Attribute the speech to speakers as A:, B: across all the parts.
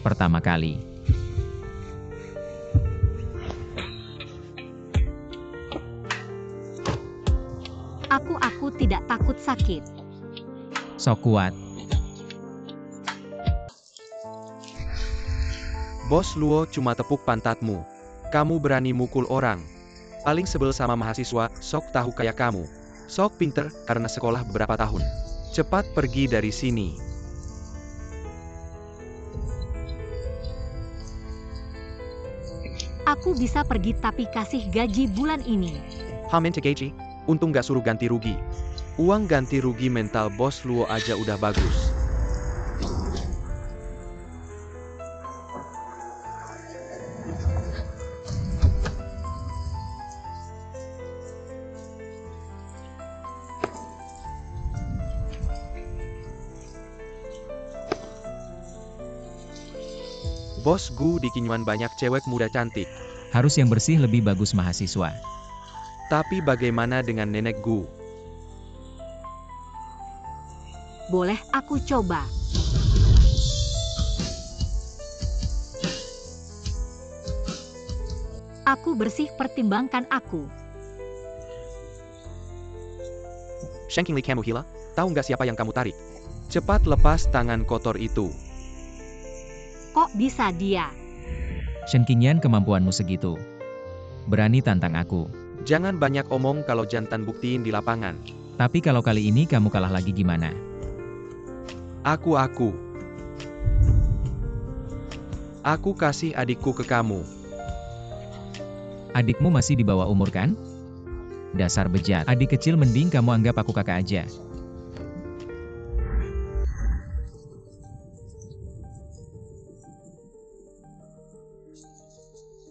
A: pertama kali.
B: Aku tidak takut sakit.
A: Sok kuat.
C: Bos Luo cuma tepuk pantatmu. Kamu berani mukul orang. Paling sebel sama mahasiswa, sok tahu kayak kamu. Sok pinter, karena sekolah beberapa tahun. Cepat pergi dari sini.
B: Aku bisa pergi tapi kasih gaji bulan ini.
C: Hamen gaji? Untung gak suruh ganti rugi. Uang ganti rugi mental Bos Luo aja udah bagus. Bos Gu di Kinyuan banyak cewek muda cantik.
A: Harus yang bersih lebih bagus mahasiswa.
C: Tapi bagaimana dengan nenek Gu?
B: Boleh aku coba. Aku bersih, pertimbangkan aku.
C: Shankingly kamu hila? Tahu nggak siapa yang kamu tarik? Cepat lepas tangan kotor itu.
B: Kok bisa dia?
A: Shen Qingyan, kemampuanmu segitu. Berani tantang aku.
C: Jangan banyak omong kalau jantan buktiin di lapangan.
A: Tapi kalau kali ini kamu kalah lagi gimana?
C: Aku kasih adikku ke kamu.
A: Adikmu masih di bawah umur kan? Dasar bejat. Adik kecil, mending kamu anggap aku kakak aja.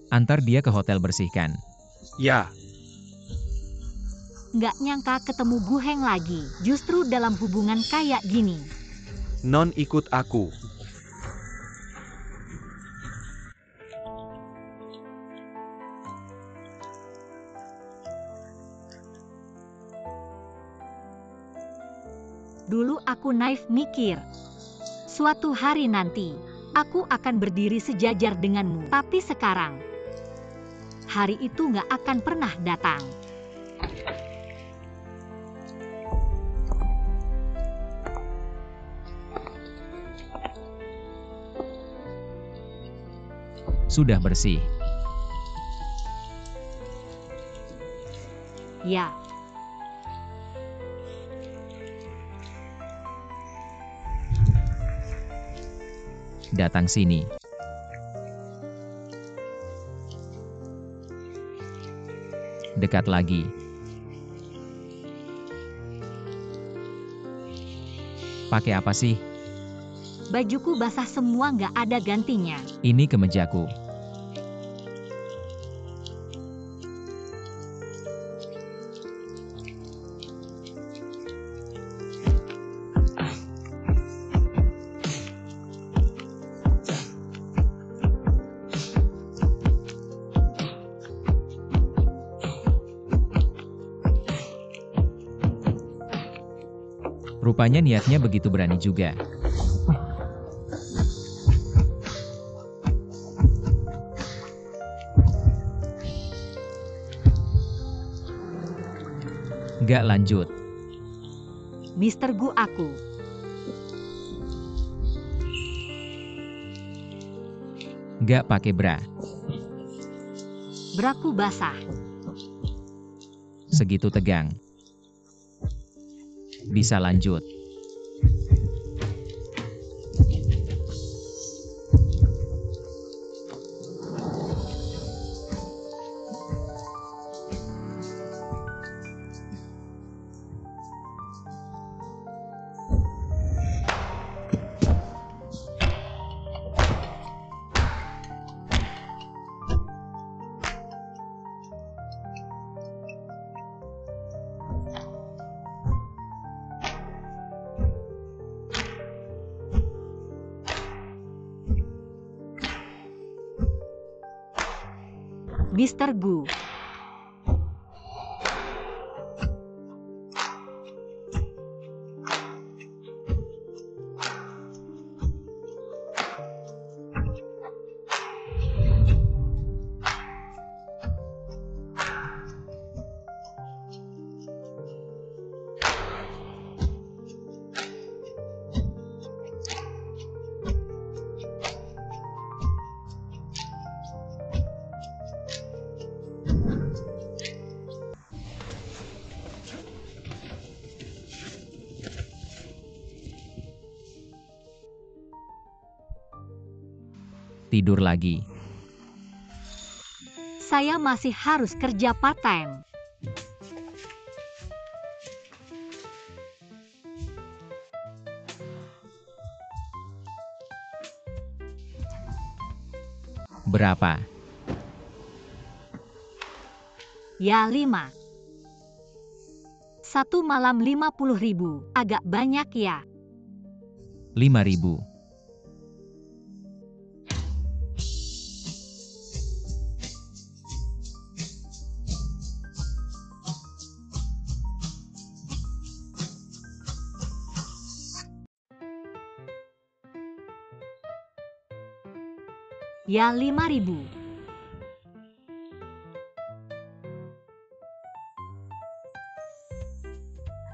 A: Antar dia ke hotel, bersihkan.
C: Ya.
B: Nggak nyangka ketemu Gu Heng lagi. Justru dalam hubungan kayak gini.
C: Non ikut aku.
B: Dulu aku naif mikir. Suatu hari nanti, aku akan berdiri sejajar denganmu. Tapi sekarang, hari itu nggak akan pernah datang.
A: Sudah bersih.
B: Ya.
A: Datang sini. Dekat lagi. Pakai apa sih?
B: Bajuku basah semua, nggak ada gantinya.
A: Ini kemejaku. Rupanya niatnya begitu berani juga. Nggak lanjut.
B: Mister Gu, aku.
A: Nggak pakai bra.
B: Braku basah.
A: Segitu tegang. Bisa lanjut.
B: Mister Gu.
A: Tidur lagi.
B: Saya masih harus kerja part-time.
A: Berapa?
B: Ya 5. Satu malam 50.000, agak banyak ya.
A: 5.000.
B: Ya 5.000.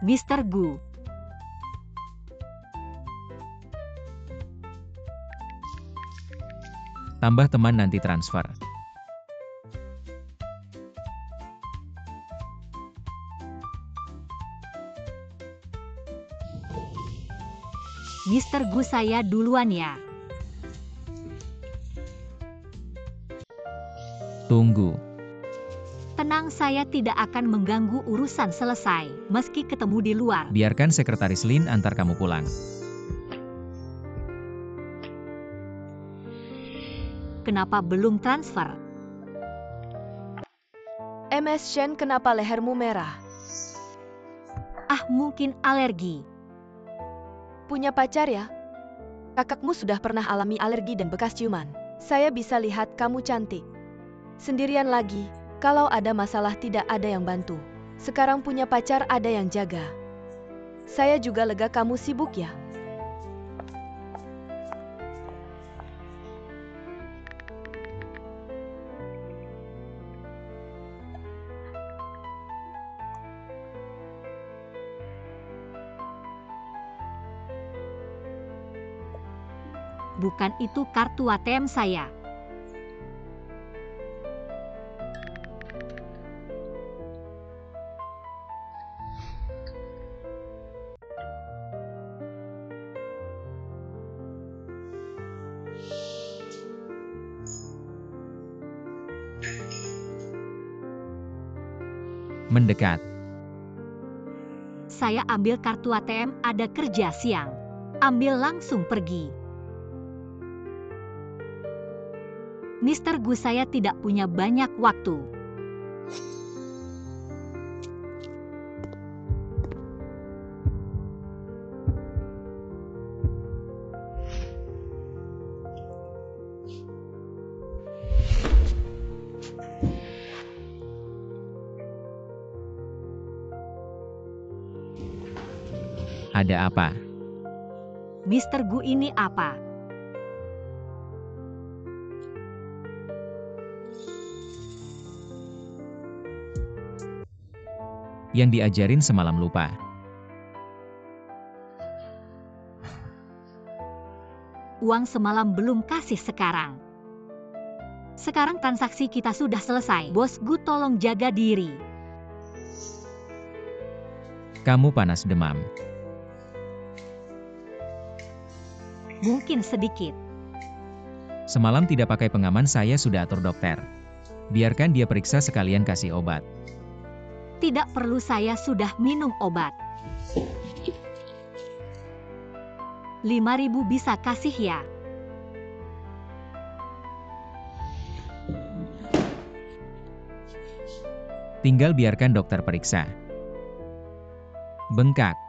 B: Mr. Gu.
A: Tambah teman nanti transfer.
B: Mr. Gu, saya duluan ya.
A: Tunggu.
B: Tenang, saya tidak akan mengganggu urusan selesai, meski ketemu di luar.
A: Biarkan sekretaris Lin antar kamu pulang.
B: Kenapa belum transfer?
D: MS Shen, kenapa lehermu merah?
B: Ah, mungkin alergi.
D: Punya pacar ya? Kakakmu sudah pernah alami alergi dan bekas ciuman. Saya bisa lihat kamu cantik. Sendirian lagi, kalau ada masalah tidak ada yang bantu. Sekarang punya pacar ada yang jaga. Saya juga lega kamu sibuk ya.
B: Bukan itu kartu ATM saya.
A: Mendekat.
B: Saya ambil kartu ATM, ada kerja siang. Ambil langsung pergi. Mr. Gu, saya tidak punya banyak waktu.
A: Ada apa?
B: Mr. Gu, ini apa?
A: Yang diajarin semalam lupa.
B: Uang semalam belum kasih sekarang. Sekarang transaksi kita sudah selesai. Bos Gu, tolong jaga diri.
A: Kamu panas demam.
B: Mungkin sedikit.
A: Semalam tidak pakai pengaman, saya sudah atur dokter. Biarkan dia periksa sekalian kasih obat.
B: Tidak perlu, saya sudah minum obat. 5.000 bisa kasih ya?
A: Tinggal biarkan dokter periksa. Bengkak.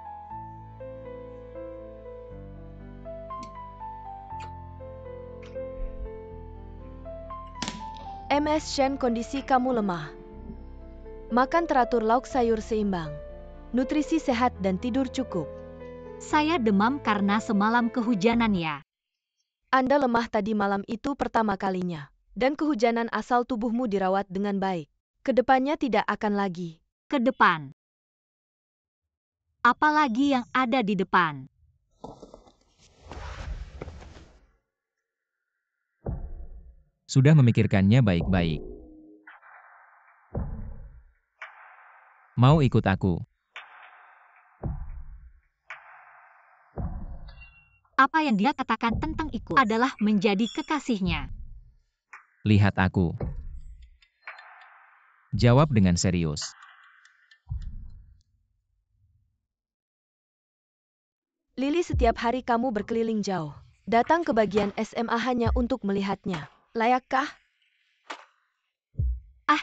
D: MS Shen, kondisi kamu lemah. Makan teratur, lauk sayur seimbang. Nutrisi sehat dan tidur cukup.
B: Saya demam karena semalam kehujanan ya.
D: Anda lemah tadi malam itu pertama kalinya. Dan kehujanan asal tubuhmu dirawat dengan baik. Kedepannya tidak akan lagi.
B: Ke depan. Apalagi yang ada di depan?
A: Sudah memikirkannya baik-baik. Mau ikut aku?
B: Apa yang dia katakan tentang Iko adalah menjadi kekasihnya.
A: Lihat aku. Jawab dengan serius.
D: Lily, setiap hari kamu berkeliling jauh. Datang ke bagian SMA hanya untuk melihatnya. Layakkah?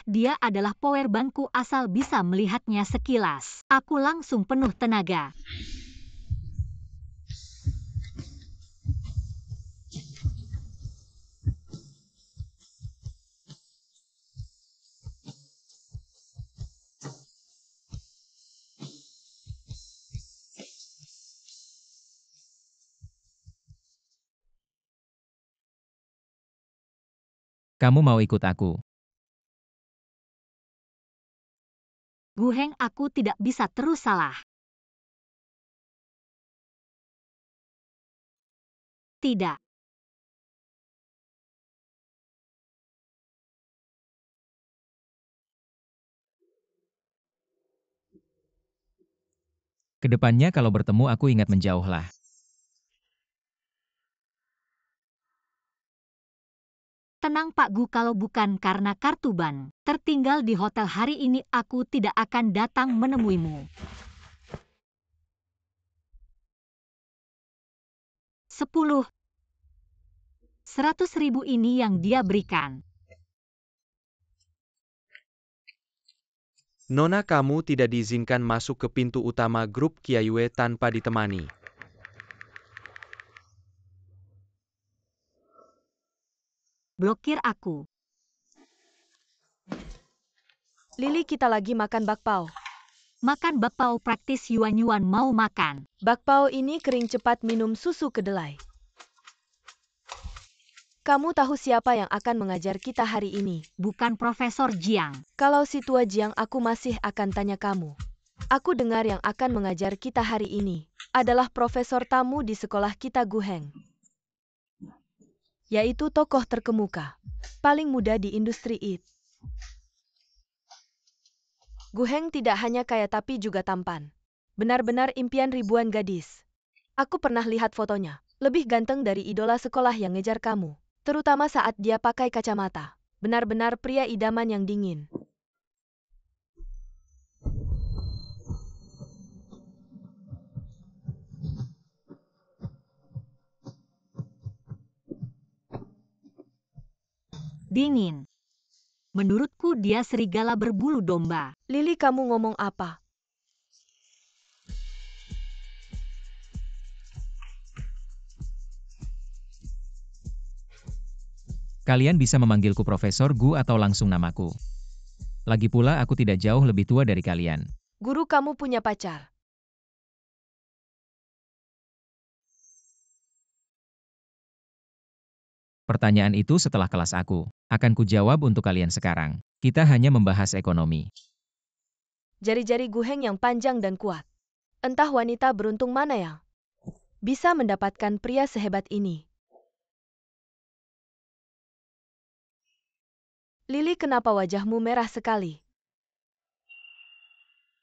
B: Dia adalah powerbankku asal bisa melihatnya sekilas. Aku langsung penuh tenaga.
A: Kamu mau ikut aku?
B: Guheng, aku tidak bisa terus salah. Tidak.
A: Kedepannya kalau bertemu aku ingat menjauhlah.
B: Tenang Pak Gu, kalau bukan karena kartu ban tertinggal di hotel hari ini, aku tidak akan datang menemuimu. 10. 100.000 ini yang dia berikan.
C: Nona, kamu tidak diizinkan masuk ke pintu utama grup Kiayue tanpa ditemani.
B: Blokir aku.
D: Lily, kita lagi makan bakpao.
B: Makan bakpao praktis Yuan-Yuan mau makan.
D: Bakpao ini kering, cepat, minum susu kedelai. Kamu tahu siapa yang akan mengajar kita hari ini?
B: Bukan Profesor Jiang.
D: Kalau si tua Jiang, aku masih akan tanya kamu. Aku dengar yang akan mengajar kita hari ini adalah profesor tamu di sekolah kita, Guheng. Yaitu tokoh terkemuka, paling muda di industri IT. Guheng tidak hanya kaya tapi juga tampan. Benar-benar impian ribuan gadis. Aku pernah lihat fotonya. Lebih ganteng dari idola sekolah yang ngejar kamu. Terutama saat dia pakai kacamata. Benar-benar pria idaman yang dingin.
B: Dingin. Menurutku dia serigala berbulu domba.
D: Lily, kamu ngomong apa?
A: Kalian bisa memanggilku Profesor Gu atau langsung namaku. Lagi pula aku tidak jauh lebih tua dari kalian.
D: Guru, kamu punya pacar?
A: Pertanyaan itu setelah kelas aku. Akan kujawab untuk kalian sekarang. Kita hanya membahas ekonomi.
D: Jari-jari Guheng yang panjang dan kuat. Entah wanita beruntung mana yang bisa mendapatkan pria sehebat ini. Lily, kenapa wajahmu merah sekali?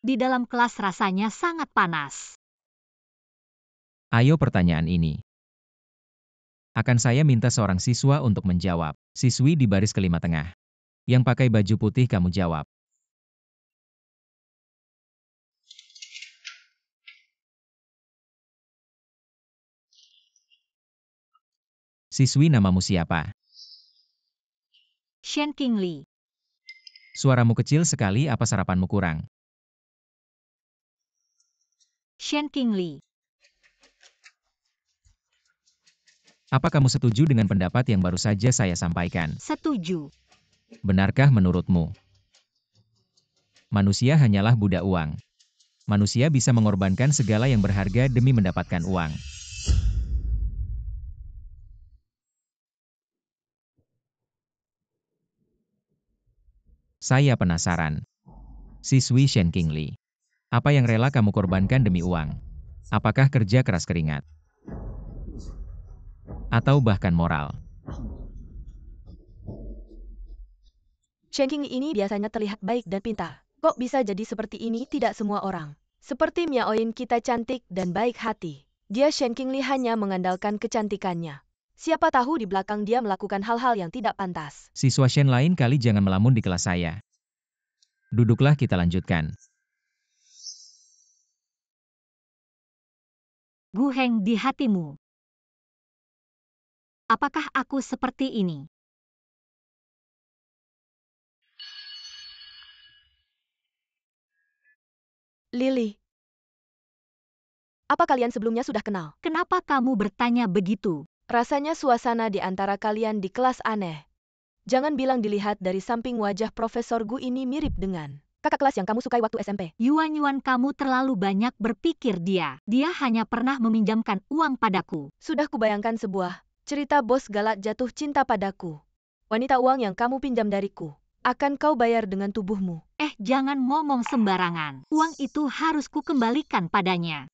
B: Di dalam kelas rasanya sangat panas.
A: Ayo pertanyaan ini. Akan saya minta seorang siswa untuk menjawab. Siswi di baris kelima tengah. Yang pakai baju putih, kamu jawab. Siswi, namamu siapa?
B: Shen Qingli.
A: Suaramu kecil sekali, apa sarapanmu kurang?
B: Shen Qingli.
A: Apa kamu setuju dengan pendapat yang baru saja saya sampaikan?
B: Setuju.
A: Benarkah menurutmu? Manusia hanyalah budak uang. Manusia bisa mengorbankan segala yang berharga demi mendapatkan uang. Saya penasaran. Siswi Shen Qingli. Apa yang rela kamu korbankan demi uang? Apakah kerja keras, keringat? Atau bahkan moral?
D: Shen Qingli ini biasanya terlihat baik dan pintar. Kok bisa jadi seperti ini? Tidak semua orang seperti Miaoyin kita cantik dan baik hati. Dia Shen Qingli hanya mengandalkan kecantikannya. Siapa tahu di belakang dia melakukan hal-hal yang tidak pantas.
A: Siswa Shen lain kali jangan melamun di kelas saya. Duduklah kita lanjutkan.
B: Gu Heng di hatimu. Apakah aku seperti ini?
D: Lily. Apa kalian sebelumnya sudah kenal?
B: Kenapa kamu bertanya begitu?
D: Rasanya suasana di antara kalian di kelas aneh. Jangan bilang dilihat dari samping wajah Profesor Gu ini mirip dengan kakak kelas yang kamu sukai waktu SMP.
B: Yuan kamu terlalu banyak berpikir dia. Dia hanya pernah meminjamkan uang padaku.
D: Sudah kubayangkan sebuah cerita bos galak jatuh cinta padaku. Wanita uang yang kamu pinjam dariku akan kau bayar dengan tubuhmu.
B: Jangan ngomong sembarangan. Uang itu harus kukembalikan padanya.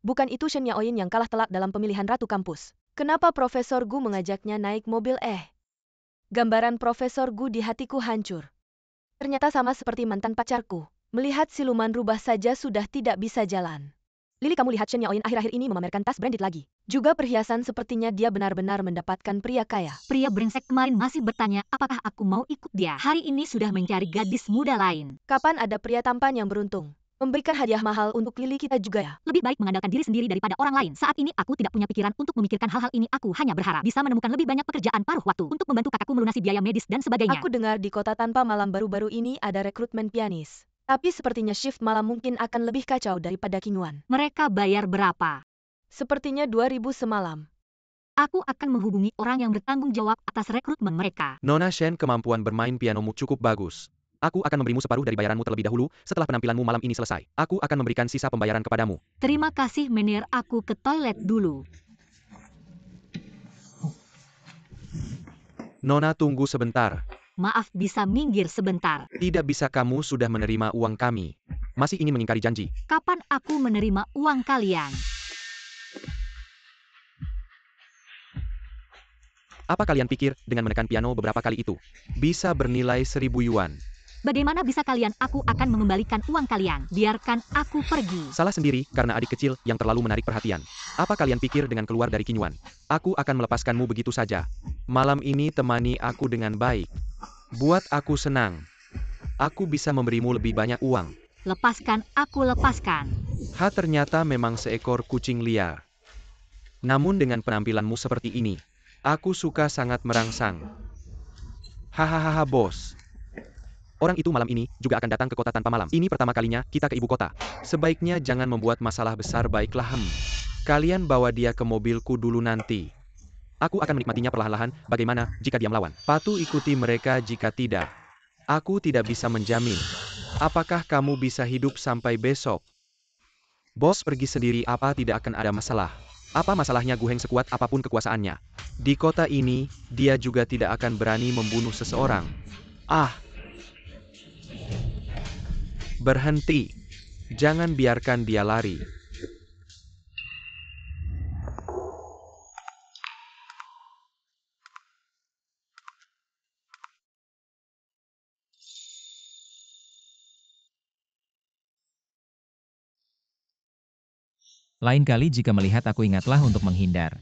D: Bukan itu Shen Yaoyin yang kalah telak dalam pemilihan ratu kampus. Kenapa Profesor Gu mengajaknya naik mobil? Gambaran Profesor Gu di hatiku hancur. Ternyata sama seperti mantan pacarku. Melihat siluman rubah saja sudah tidak bisa jalan. Lily, kamu lihat Shen Yaoyin akhir-akhir ini memamerkan tas branded lagi. Juga perhiasan, sepertinya dia benar-benar mendapatkan pria kaya.
B: Pria brengsek kemarin masih bertanya apakah aku mau ikut dia. Hari ini sudah mencari gadis muda lain.
D: Kapan ada pria tampan yang beruntung memberikan hadiah mahal untuk Lily kita juga ya?
B: Lebih baik mengandalkan diri sendiri daripada orang lain. Saat ini aku tidak punya pikiran untuk memikirkan hal-hal ini. Aku hanya berharap bisa menemukan lebih banyak pekerjaan paruh waktu untuk membantu kakakku melunasi biaya medis dan sebagainya.
D: Aku dengar di kota tanpa malam baru-baru ini ada rekrutmen pianis. Tapi sepertinya shift malam mungkin akan lebih kacau daripada Qingwan.
B: Mereka bayar berapa?
D: Sepertinya 2.000 semalam.
B: Aku akan menghubungi orang yang bertanggung jawab atas rekrutmen mereka.
C: Nona Shen, kemampuan bermain pianomu cukup bagus. Aku akan memberimu separuh dari bayaranmu terlebih dahulu, setelah penampilanmu malam ini selesai. Aku akan memberikan sisa pembayaran kepadamu.
B: Terima kasih Menir, aku ke toilet dulu.
C: Nona, tunggu sebentar.
B: Maaf, bisa minggir sebentar.
C: Tidak bisa, kamu sudah menerima uang kami. Masih ingin mengingkari janji.
B: Kapan aku menerima uang kalian?
C: Apa kalian pikir dengan menekan piano beberapa kali itu bisa bernilai 1.000 yuan?
B: Bagaimana bisa kalian? Aku akan mengembalikan uang kalian. Biarkan aku pergi.
C: Salah sendiri karena adik kecil yang terlalu menarik perhatian. Apa kalian pikir dengan keluar dari Qingwan? Aku akan melepaskanmu begitu saja. Malam ini temani aku dengan baik. Buat aku senang. Aku bisa memberimu lebih banyak uang.
B: Lepaskan, aku lepaskan.
C: Ternyata memang seekor kucing liar. Namun dengan penampilanmu seperti ini, aku suka sangat merangsang. Hahaha bos. Orang itu malam ini juga akan datang ke kota tanpa malam. Ini pertama kalinya kita ke ibu kota. Sebaiknya jangan membuat masalah besar, baiklah. Kalian bawa dia ke mobilku dulu nanti. Aku akan menikmatinya perlahan-lahan. Bagaimana jika dia melawan? Patuh ikuti mereka, jika tidak, aku tidak bisa menjamin. Apakah kamu bisa hidup sampai besok? Bos pergi sendiri, apa tidak akan ada masalah? Apa masalahnya Gu Heng sekuat apapun kekuasaannya? Di kota ini, dia juga tidak akan berani membunuh seseorang. Berhenti. Jangan biarkan dia lari.
A: Lain kali jika melihat aku, ingatlah untuk menghindar.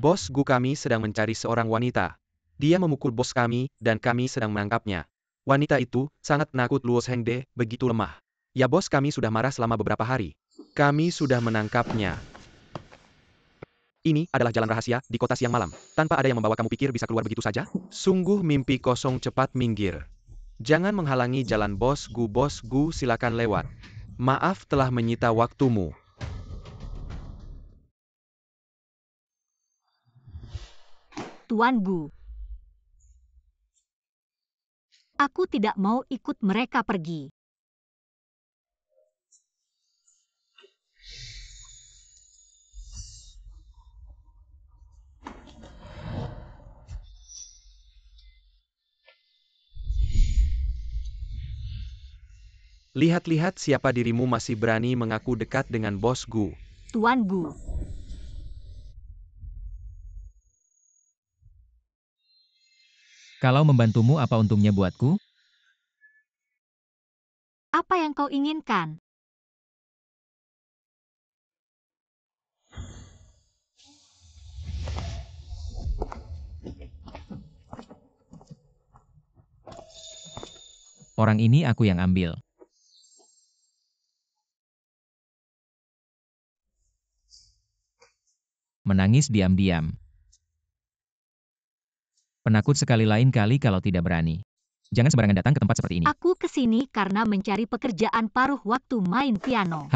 C: Bos Gu, kami sedang mencari seorang wanita. Dia memukul bos kami, dan kami sedang menangkapnya. Wanita itu sangat penakut. Luos Hengde begitu lemah. Ya bos, kami sudah marah selama beberapa hari. Kami sudah menangkapnya. Ini adalah jalan rahasia di kota siang malam. Tanpa ada yang membawa, kamu pikir bisa keluar begitu saja? Sungguh mimpi kosong, cepat minggir. Jangan menghalangi jalan Bos Gu, silakan lewat. Maaf telah menyita waktumu.
B: Tuan Gu. Aku tidak mau ikut mereka pergi.
C: Lihat-lihat siapa dirimu masih berani mengaku dekat dengan Bos Gu.
B: Tuan Gu.
A: Kalau membantumu apa untungnya buatku?
B: Apa yang kau inginkan?
A: Orang ini aku yang ambil. Menangis diam-diam. Penakut sekali, lain kali kalau tidak berani. Jangan sembarangan datang ke tempat seperti ini.
B: Aku kesini karena mencari pekerjaan paruh waktu main piano.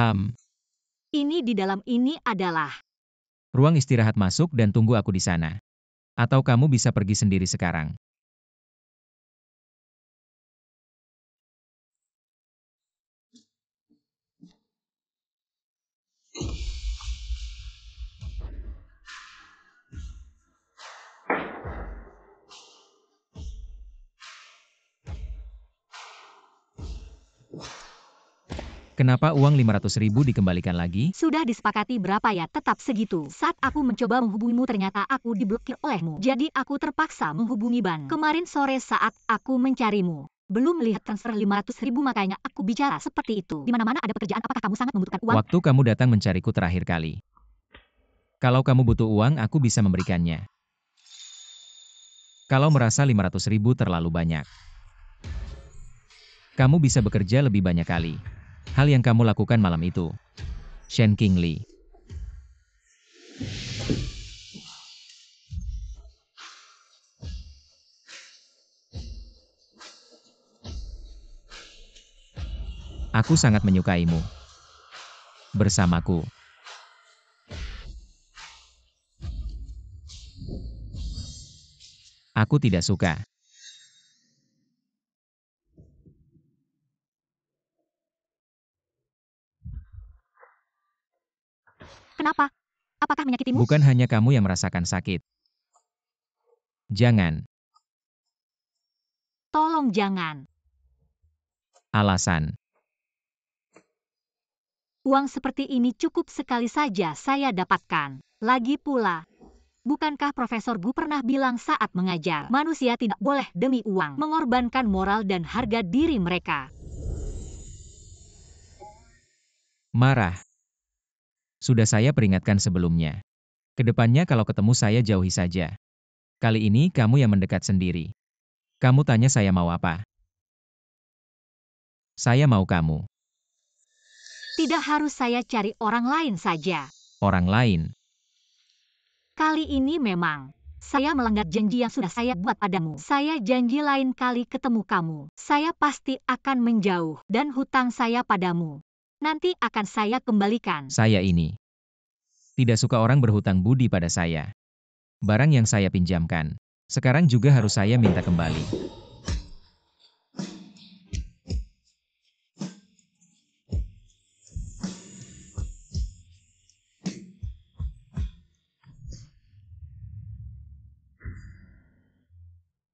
B: Ini di dalam ini adalah
A: Ruang istirahat, masuk dan tunggu aku di sana. Atau kamu bisa pergi sendiri sekarang. Kenapa uang 500.000 dikembalikan lagi?
B: Sudah disepakati berapa ya? Tetap segitu. Saat aku mencoba menghubungimu ternyata aku diblokir olehmu. Jadi aku terpaksa menghubungi Ban. Kemarin sore saat aku mencarimu. Belum melihat transfer 500.000 makanya aku bicara seperti itu. Di mana-mana ada pekerjaan, apakah kamu sangat membutuhkan uang?
A: Waktu kamu datang mencariku terakhir kali. Kalau kamu butuh uang, aku bisa memberikannya. Kalau merasa 500.000 terlalu banyak, kamu bisa bekerja lebih banyak kali. Hal yang kamu lakukan malam itu. Shen Qingli. Aku sangat menyukaimu. Bersamaku. Aku tidak suka.
B: Kenapa? Apakah menyakitimu?
A: Bukan hanya kamu yang merasakan sakit. Jangan.
B: Tolong jangan.
A: Alasan.
B: Uang seperti ini cukup sekali saja saya dapatkan. Lagi pula, bukankah Profesor Gu pernah bilang saat mengajar, manusia tidak boleh demi uang mengorbankan moral dan harga diri mereka.
A: Marah. Sudah saya peringatkan sebelumnya. Kedepannya kalau ketemu saya jauhi saja. Kali ini kamu yang mendekat sendiri. Kamu tanya saya mau apa? Saya mau kamu.
B: Tidak harus saya cari orang lain saja.
A: Orang lain.
B: Kali ini memang saya melanggar janji yang sudah saya buat padamu. Saya janji lain kali ketemu kamu, saya pasti akan menjauh dan hutang saya padamu nanti akan saya kembalikan.
A: Saya ini tidak suka orang berhutang budi pada saya. Barang yang saya pinjamkan, sekarang juga harus saya minta kembali.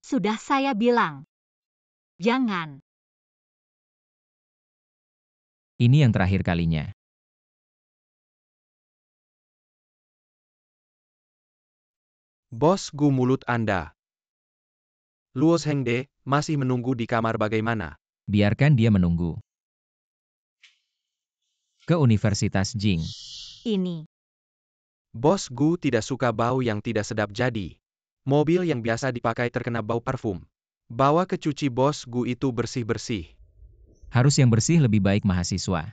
B: Sudah saya bilang, jangan.
A: Ini yang terakhir kalinya.
C: Bos Gu, mulut Anda. Luo Hengde masih menunggu di kamar bagaimana?
A: Biarkan dia menunggu. Ke Universitas Jing.
B: Ini.
C: Bos Gu tidak suka bau yang tidak sedap, jadi mobil yang biasa dipakai terkena bau parfum. Bawa ke cuci, Bos Gu itu bersih-bersih.
A: Harus yang bersih, lebih baik mahasiswa.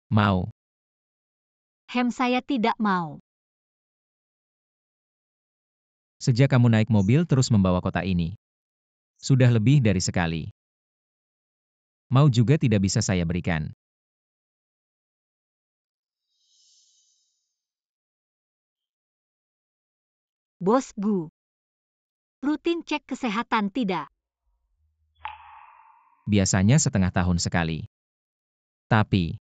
A: Mau.
B: Saya tidak mau.
A: Sejak kamu naik mobil terus membawa kotak ini. Sudah lebih dari sekali. Mau juga tidak bisa saya berikan.
B: Bos Gu. Rutin cek kesehatan tidak?
A: Biasanya setengah tahun sekali. Tapi,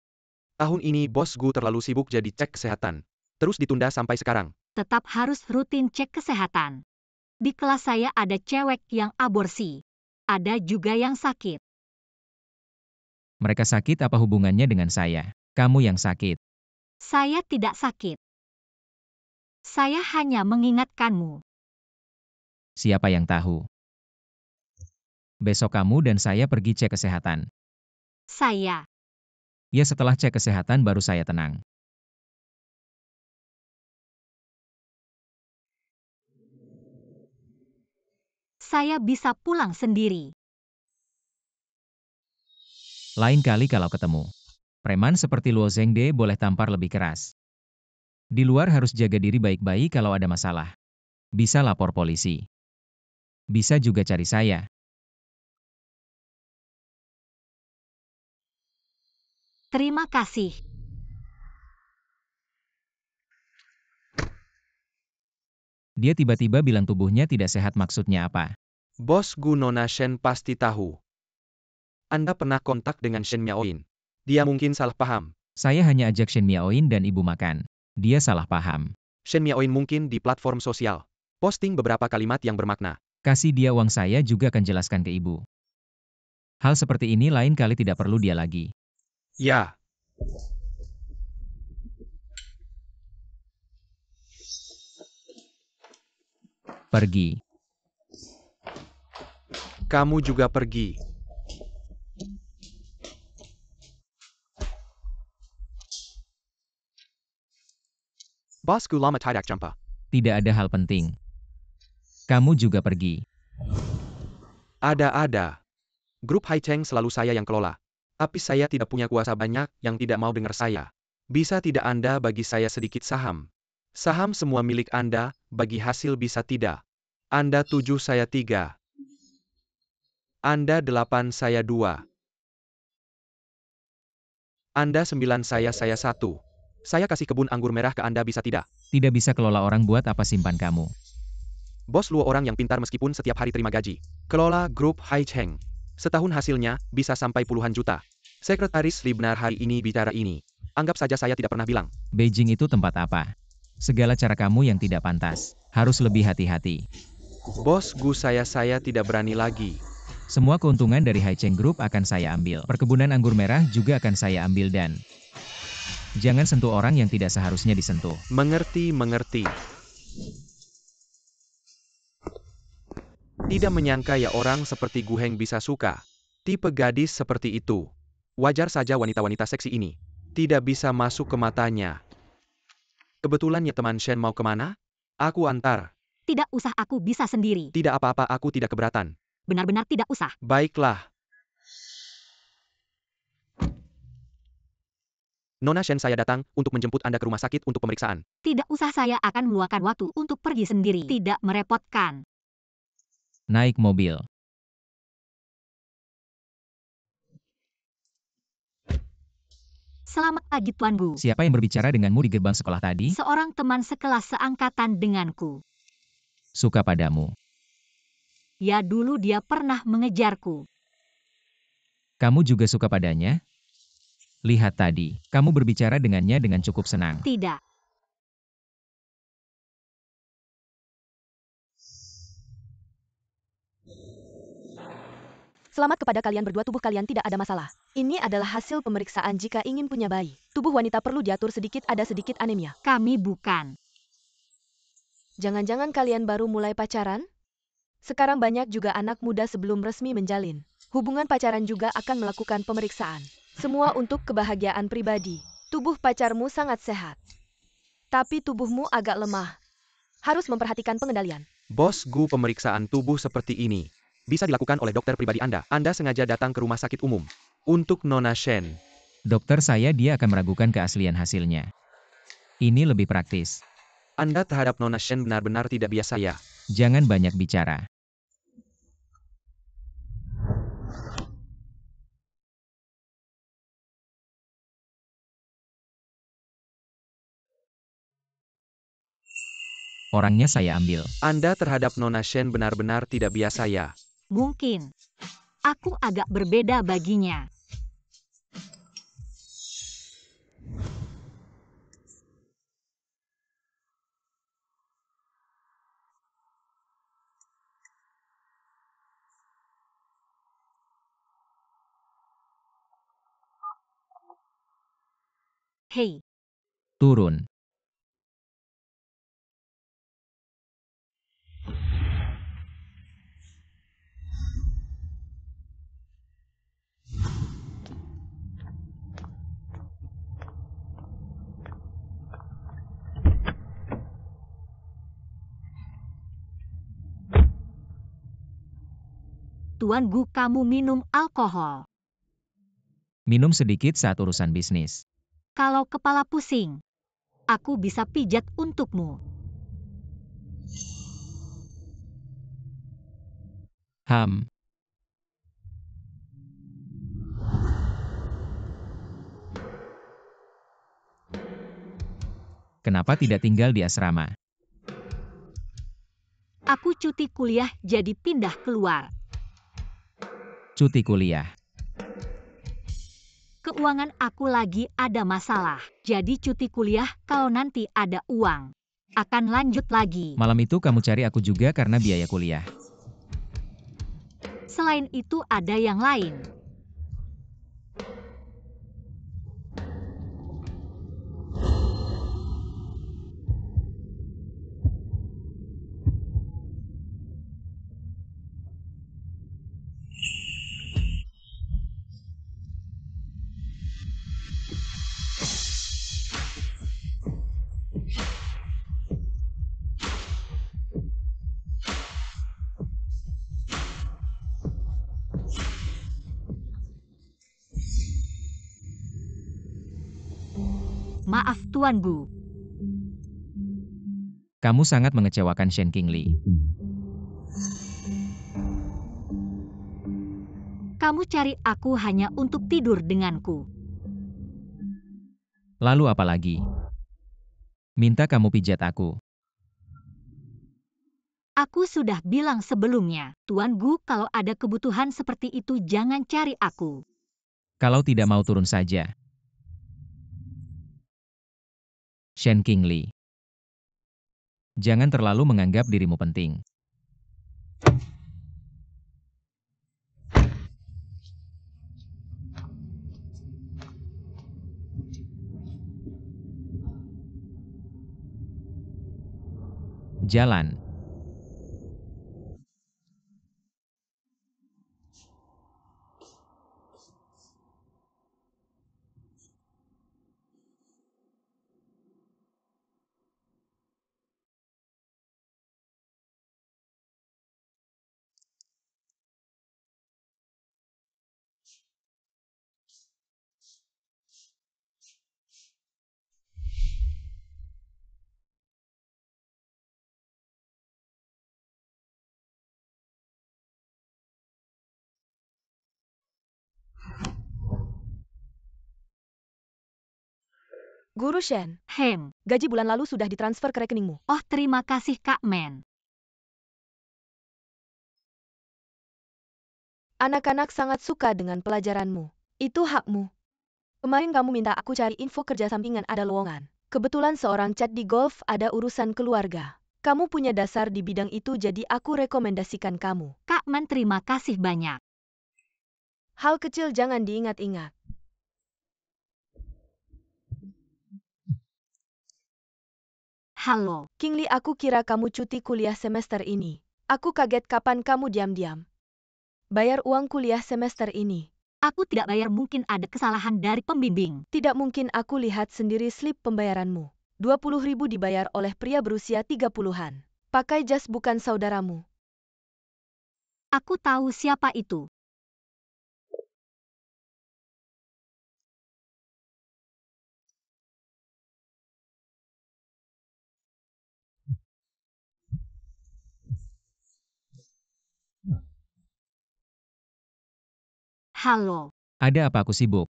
C: Tahun ini Bos Gu terlalu sibuk jadi cek kesehatan. Terus ditunda sampai sekarang.
B: Tetap harus rutin cek kesehatan. Di kelas saya ada cewek yang aborsi. Ada juga yang sakit.
A: mereka sakit apa hubungannya dengan saya? Kamu yang sakit.
B: Saya tidak sakit. Saya hanya mengingatkanmu.
A: Siapa yang tahu? Besok kamu dan saya pergi cek kesehatan.
B: Saya.
A: Ya setelah cek kesehatan baru saya tenang.
B: Saya bisa pulang sendiri.
A: Lain kali kalau ketemu. Preman seperti Luo Zhengde boleh tampar lebih keras. Di luar harus jaga diri baik-baik kalau ada masalah. Bisa lapor polisi. Bisa juga cari saya.
B: Terima kasih.
A: Dia tiba-tiba bilang tubuhnya tidak sehat maksudnya apa?
C: Bos Gu Nona Shen pasti tahu. Anda pernah kontak dengan Shen Miaoyin. Dia mungkin salah paham.
A: Saya hanya ajak Shen Miaoyin dan ibu makan. Dia salah paham.
C: Shen Miaoyin mungkin di platform sosial. Posting beberapa kalimat yang bermakna.
A: Kasih dia uang saya juga akan jelaskan ke ibu. Hal seperti ini lain kali tidak perlu dia lagi.
C: Ya.
A: Pergi.
C: Kamu juga pergi. Bos Gu lama tidak jumpa.
A: Tidak ada hal penting. Kamu juga pergi.
C: Ada. Grup Hai Cheng selalu saya yang kelola. Tapi saya tidak punya kuasa banyak yang tidak mau dengar saya. Bisa tidak Anda bagi saya sedikit saham? Saham semua milik Anda, bagi hasil bisa tidak? Anda 7 saya 3. Anda 8 saya 2. Anda 9 saya 1. Saya kasih kebun anggur merah ke Anda bisa tidak?
A: Tidak bisa kelola orang buat apa simpan kamu.
C: Bos Luo orang yang pintar meskipun setiap hari terima gaji. Kelola grup Hai Cheng. Setahun hasilnya bisa sampai puluhan juta. Sekretaris Li benar hari ini bicara ini. Anggap saja saya tidak pernah bilang.
A: Beijing itu tempat apa? Segala cara kamu yang tidak pantas. Harus lebih hati-hati.
C: Bos Gu saya tidak berani lagi.
A: Semua keuntungan dari Hai Cheng Group akan saya ambil. Perkebunan anggur merah juga akan saya ambil dan jangan sentuh orang yang tidak seharusnya disentuh.
C: Mengerti. Tidak menyangka ya orang seperti Gu Heng bisa suka. Tipe gadis seperti itu. Wajar saja wanita-wanita seksi ini. Tidak bisa masuk ke matanya. Kebetulan ya teman Shen mau kemana? Aku antar.
B: Tidak usah, aku bisa sendiri.
C: Tidak apa-apa, aku tidak keberatan.
B: Benar-benar tidak usah.
C: Baiklah. Nona Shen saya datang untuk menjemput Anda ke rumah sakit untuk pemeriksaan.
B: Tidak usah, saya akan meluangkan waktu untuk pergi sendiri. Tidak merepotkan.
A: Naik mobil.
B: Selamat pagi Tuan Gu.
A: Siapa yang berbicara denganmu di gerbang sekolah tadi?
B: Seorang teman sekelas seangkatan denganku.
A: Suka padamu.
B: Ya dulu dia pernah mengejarku.
A: Kamu juga suka padanya? Lihat tadi, kamu berbicara dengannya dengan cukup senang.
B: Tidak.
D: Selamat kepada kalian berdua, tubuh kalian tidak ada masalah. Ini adalah hasil pemeriksaan jika ingin punya bayi. Tubuh wanita perlu diatur sedikit, ada sedikit anemia.
B: Kami bukan.
D: Jangan-jangan kalian baru mulai pacaran? Sekarang banyak juga anak muda sebelum resmi menjalin hubungan pacaran juga akan melakukan pemeriksaan. Semua untuk kebahagiaan pribadi. Tubuh pacarmu sangat sehat. Tapi tubuhmu agak lemah. Harus memperhatikan pengendalian.
C: Bos Gu, pemeriksaan tubuh seperti ini bisa dilakukan oleh dokter pribadi Anda. Anda sengaja datang ke rumah sakit umum. Untuk Nona Shen.
A: Dokter saya dia akan meragukan keaslian hasilnya. Ini lebih praktis.
C: Anda terhadap Nona Shen benar-benar tidak biasa ya.
A: Jangan banyak bicara. Orangnya saya ambil.
C: Anda terhadap Nona Shen benar-benar tidak biasa ya.
B: Mungkin. Aku agak berbeda baginya. Hei,
A: Turun.
B: Tuan Gu, kamu minum alkohol.
A: Minum sedikit saat urusan bisnis.
B: Kalau kepala pusing, aku bisa pijat untukmu.
A: Ham. Kenapa tidak tinggal di asrama?
B: Aku cuti kuliah jadi pindah keluar.
A: Cuti kuliah.
B: Keuangan aku lagi ada masalah. Jadi cuti kuliah kalau nanti ada uang. Akan lanjut lagi.
A: Malam itu kamu cari aku juga karena biaya kuliah.
B: Selain itu ada yang lain. Maaf Tuan Gu.
A: Kamu sangat mengecewakan Shen Qingli.
B: Kamu cari aku hanya untuk tidur denganku.
A: Lalu apa lagi? Minta kamu pijat aku.
B: Aku sudah bilang sebelumnya, Tuan Gu, kalau ada kebutuhan seperti itu jangan cari aku.
A: Kalau tidak mau turun saja. Shen Qingli. Jangan terlalu menganggap dirimu penting. Jalan.
D: Guru Shen,
B: Hem.
D: gaji bulan lalu sudah ditransfer ke rekeningmu.
B: Oh, terima kasih Kak Men.
D: Anak-anak sangat suka dengan pelajaranmu. Itu hakmu. Kemarin kamu minta aku cari info kerja sampingan ada lowongan. Kebetulan seorang cat di golf ada urusan keluarga. Kamu punya dasar di bidang itu jadi aku rekomendasikan kamu.
B: Kak Men, terima kasih banyak.
D: Hal kecil jangan diingat-ingat.
B: Halo.
D: Qingli, aku kira kamu cuti kuliah semester ini. Aku kaget kapan kamu diam-diam bayar uang kuliah semester ini.
B: Aku tidak bayar, mungkin ada kesalahan dari pembimbing.
D: Tidak mungkin, aku lihat sendiri slip pembayaranmu. 20.000 dibayar oleh pria berusia 30-an. Pakai jas bukan saudaramu.
B: Aku tahu siapa itu. Halo,
A: Ada apa aku sibuk?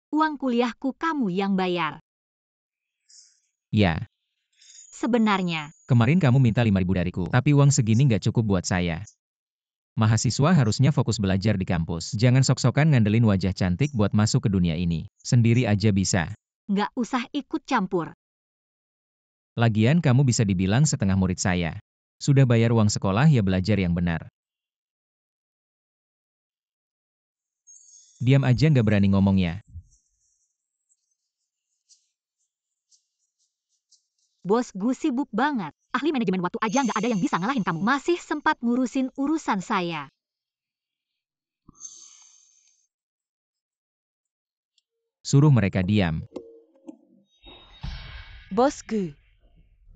B: uang kuliahku kamu yang bayar.
A: Ya,
B: Sebenarnya,
A: kemarin kamu minta 5.000 dariku, tapi uang segini nggak cukup buat saya. Mahasiswa harusnya fokus belajar di kampus. Jangan sok-sokan ngandelin wajah cantik buat masuk ke dunia ini. Sendiri aja bisa.
B: nggak usah ikut campur.
A: Lagian kamu bisa dibilang setengah murid saya. Sudah bayar uang sekolah ya belajar yang benar. Diam aja nggak berani ngomong ya.
B: Bos gue sibuk banget. Ahli manajemen waktu aja nggak ada yang bisa ngalahin kamu. Masih sempat ngurusin urusan saya.
A: Suruh mereka diam.
D: Bos Gu,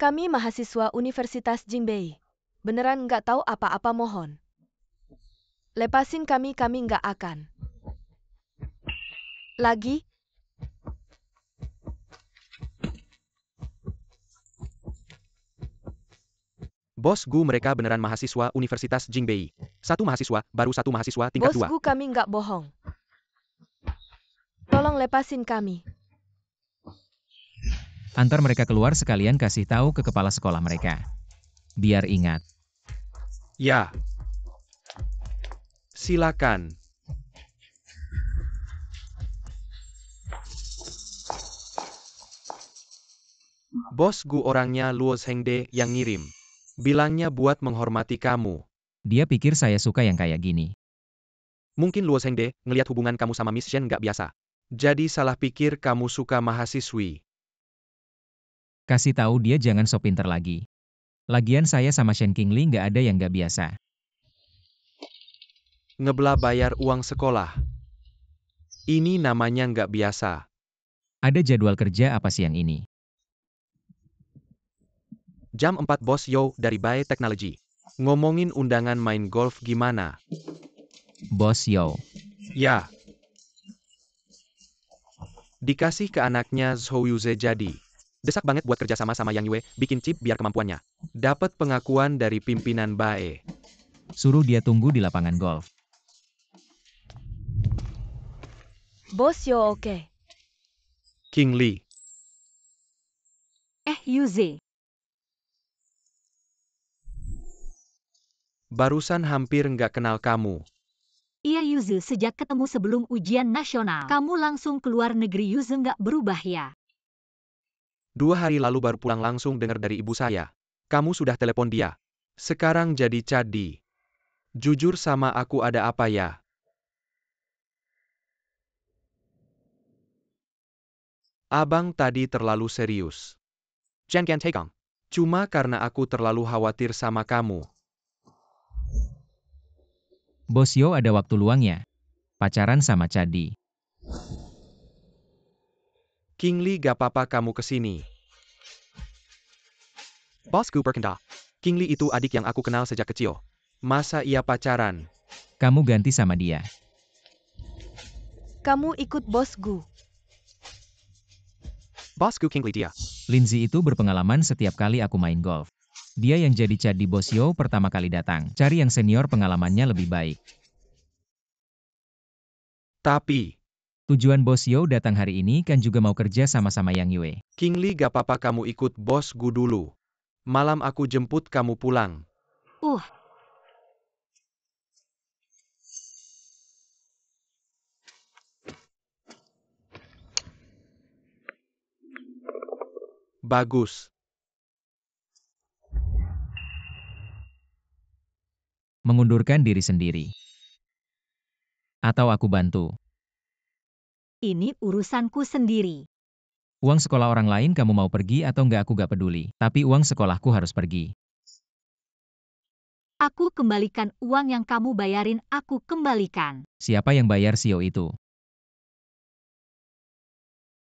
D: kami mahasiswa Universitas Jingbei. Beneran nggak tahu apa-apa mohon. Lepasin kami nggak akan. Lagi?
C: Bos Gu, mereka beneran mahasiswa Universitas Jingbei. Satu mahasiswa, baru satu mahasiswa tingkat
D: Bos
C: 2.
D: Gu, kami nggak bohong. Tolong lepasin kami.
A: Antar mereka keluar sekalian kasih tahu ke kepala sekolah mereka. Biar ingat.
C: Ya. Silakan. Bos Gu orangnya Luo Hengde yang ngirim. Bilangnya buat menghormati kamu.
A: Dia pikir saya suka yang kayak gini.
C: Mungkin Luo Hengde ngelihat hubungan kamu sama Miss Shen nggak biasa. Jadi salah pikir kamu suka mahasiswi.
A: Kasih tahu dia jangan sok pinter lagi. Lagian saya sama Shen Qingli nggak ada yang nggak biasa.
C: Ngebela bayar uang sekolah. Ini namanya nggak biasa.
A: Ada jadwal kerja apa siang ini?
C: Jam 4 Bos Yo dari Bae Technology. Ngomongin undangan main golf gimana?
A: Bos Yo.
C: Ya. Dikasih ke anaknya Zhou Yuze jadi. Desak banget buat kerja sama Yang Yue, bikin chip biar kemampuannya. Dapat pengakuan dari pimpinan Bae.
A: Suruh dia tunggu di lapangan golf.
D: Bos Yo oke.
C: King Lee.
B: Yuze.
C: Barusan hampir nggak kenal kamu.
B: Iya Yuze, sejak ketemu sebelum ujian nasional. Kamu langsung keluar negeri. Yuze nggak berubah ya?
C: 2 hari lalu baru pulang langsung dengar dari ibu saya. Kamu sudah telepon dia. Sekarang jadi cadi. Jujur sama aku, ada apa ya? Abang tadi terlalu serius. Jangan tegang. Cuma karena aku terlalu khawatir sama kamu.
A: Bos Yo ada waktu luangnya. Pacaran sama Cadi.
C: King Lee, gak apa-apa kamu kesini. Bosku berkendak. King Lee itu adik yang aku kenal sejak kecil. Masa ia pacaran?
A: Kamu ganti sama dia.
D: Kamu ikut Bos Gu.
C: Bosku King Lee dia.
A: Lindsay itu berpengalaman setiap kali aku main golf. Dia yang jadi Cadi Bos Yo pertama kali datang. Cari yang senior pengalamannya lebih baik.
C: Tapi,
A: Tujuan Bos Yo datang hari ini kan juga mau kerja sama-sama Yang Yue.
C: King Lee, gak apa-apa kamu ikut Bos Gu dulu. Malam aku jemput kamu pulang. Bagus.
A: Mengundurkan diri sendiri. Atau aku bantu.
B: Ini urusanku sendiri.
A: Uang sekolah orang lain kamu mau pergi atau enggak aku gak peduli. Tapi uang sekolahku harus pergi.
B: Aku kembalikan uang yang kamu bayarin, aku kembalikan.
A: Siapa yang bayar Sio itu?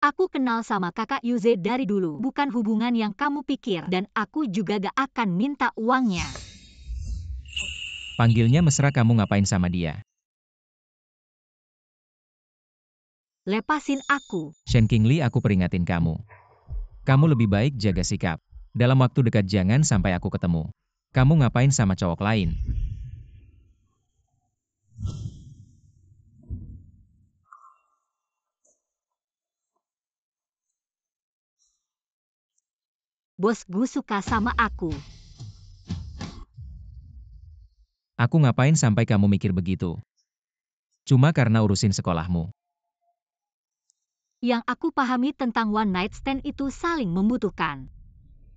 B: Aku kenal sama kakak Yuze dari dulu. Bukan hubungan yang kamu pikir. Dan aku juga gak akan minta uangnya.
A: Panggilnya mesra, kamu ngapain sama dia?
B: Lepasin aku.
A: Shen Qingli, aku peringatin kamu. Kamu lebih baik jaga sikap. Dalam waktu dekat jangan sampai aku ketemu. Kamu ngapain sama cowok lain?
B: Bos Gu suka sama aku.
A: Aku ngapain sampai kamu mikir begitu? Cuma karena urusin sekolahmu.
B: Yang aku pahami tentang one night stand itu saling membutuhkan.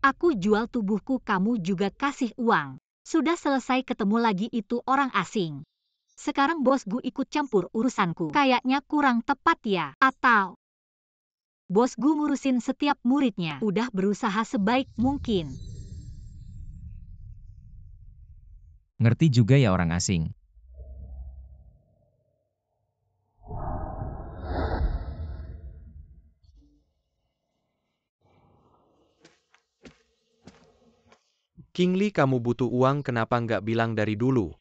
B: Aku jual tubuhku, kamu juga kasih uang. Sudah selesai, ketemu lagi itu orang asing. Sekarang Bos Gu ikut campur urusanku. Kayaknya kurang tepat ya? Atau Bos Gu ngurusin setiap muridnya? Udah berusaha sebaik mungkin.
A: Ngerti juga ya orang asing.
C: King Li, kamu butuh uang, kenapa nggak bilang dari dulu?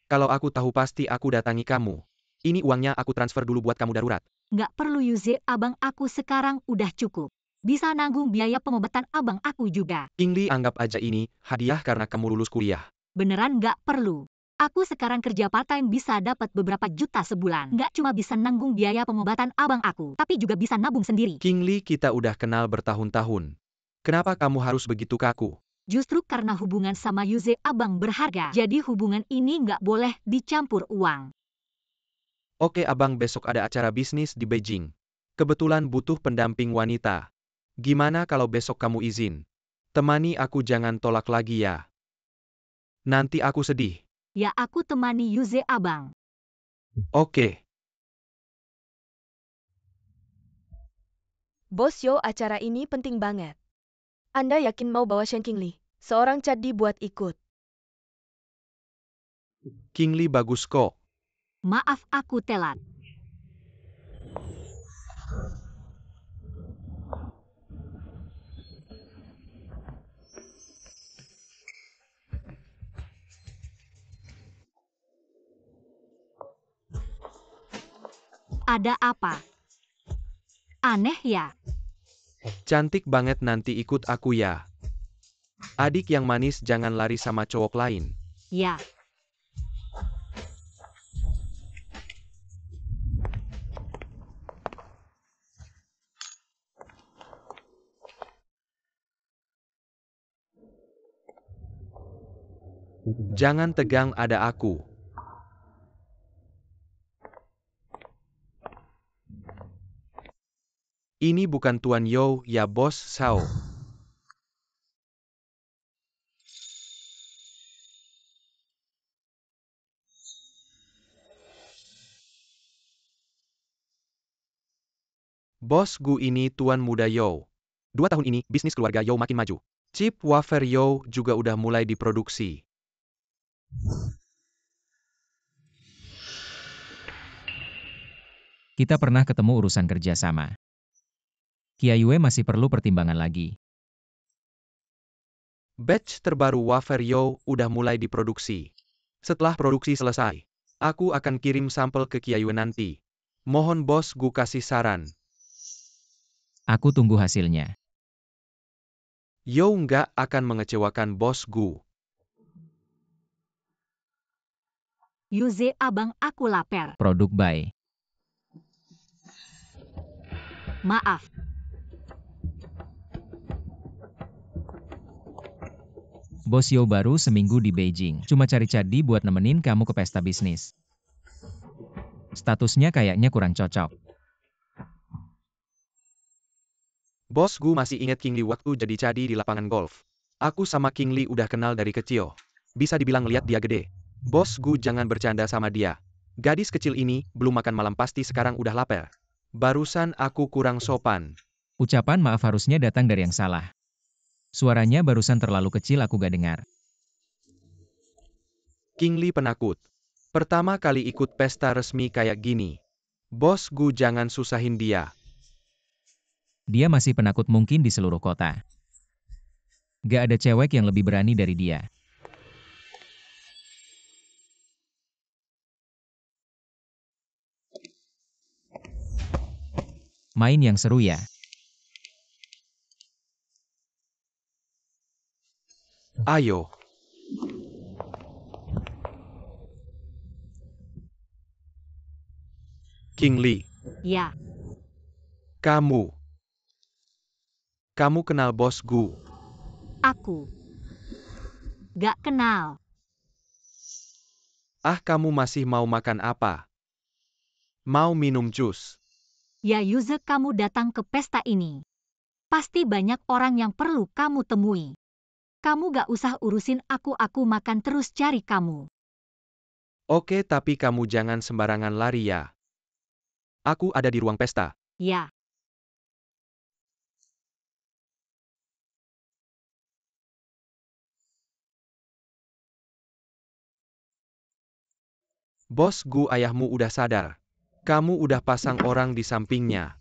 C: Kalau aku tahu pasti aku datangi kamu. Ini uangnya aku transfer dulu buat kamu darurat.
B: Nggak perlu Yuze, abang aku sekarang udah cukup. Bisa nanggung biaya pengobatan abang aku juga.
C: King Li, anggap aja ini hadiah karena kamu lulus kuliah.
B: Beneran nggak perlu. Aku sekarang kerja part-time bisa dapat beberapa juta sebulan. Nggak cuma bisa nanggung biaya pengobatan abang aku, tapi juga bisa nabung sendiri.
C: King Li, kita udah kenal bertahun-tahun. Kenapa kamu harus begitu kaku?
B: Justru karena hubungan sama Yuze abang berharga, jadi hubungan ini nggak boleh dicampur uang.
C: Oke abang, besok ada acara bisnis di Beijing. Kebetulan butuh pendamping wanita. Gimana kalau besok kamu izin? Temani aku, jangan tolak lagi ya. Nanti aku sedih.
B: Ya aku temani Yuze abang.
C: Oke.
D: Bos Yo, acara ini penting banget. Anda yakin mau bawa Shen King Li, seorang cadi buat ikut?
C: King Li bagus kok.
B: Maaf aku telat. Ada apa? Aneh ya?
C: Cantik banget, nanti ikut aku ya. Adik yang manis, jangan lari sama cowok lain.
B: Ya.
C: Jangan tegang, ada aku. Ini bukan Tuan Yo ya Bos Sao. Bos Gu, ini Tuan Muda Yo. 2 tahun ini, bisnis keluarga Yo makin maju. Chip wafer Yo juga udah mulai diproduksi.
A: Kita pernah ketemu urusan kerja sama. Kiayue masih perlu pertimbangan lagi.
C: Batch terbaru wafer Yo udah mulai diproduksi. Setelah produksi selesai, aku akan kirim sampel ke Kiayue nanti. Mohon Bos Gu kasih saran.
A: Aku tunggu hasilnya.
C: Yo nggak akan mengecewakan Bos Gu.
B: Yuze abang, aku lapar.
A: Produk by
B: Maaf.
A: Bos Yo baru seminggu di Beijing. Cuma cari cadi buat nemenin kamu ke pesta bisnis. Statusnya kayaknya kurang cocok.
C: Bos Gu masih ingat King Li waktu jadi cadi di lapangan golf. Aku sama King Li udah kenal dari kecil. Bisa dibilang lihat dia gede. Bos Gu, jangan bercanda sama dia. Gadis kecil ini belum makan malam pasti sekarang udah lapar. Barusan aku kurang sopan.
A: Ucapan maaf harusnya datang dari yang salah. Suaranya barusan terlalu kecil, aku gak dengar.
C: King Li penakut. Pertama kali ikut pesta resmi kayak gini. Bos Gu, jangan susahin dia.
A: Dia masih penakut mungkin di seluruh kota. Gak ada cewek yang lebih berani dari dia. Main yang seru ya.
C: Ayo. King Li,
B: Ya.
C: kamu kenal Bos Gu?
B: Aku gak kenal.
C: Ah, kamu masih mau makan apa? Mau minum jus?
B: Ya Yuze, kamu datang ke pesta ini. Pasti banyak orang yang perlu kamu temui. Kamu gak usah urusin aku makan terus cari kamu.
C: Oke, tapi kamu jangan sembarangan lari ya. Aku ada di ruang pesta.
B: Ya,
C: Bos Gu, ayahmu udah sadar. Kamu udah pasang orang di sampingnya.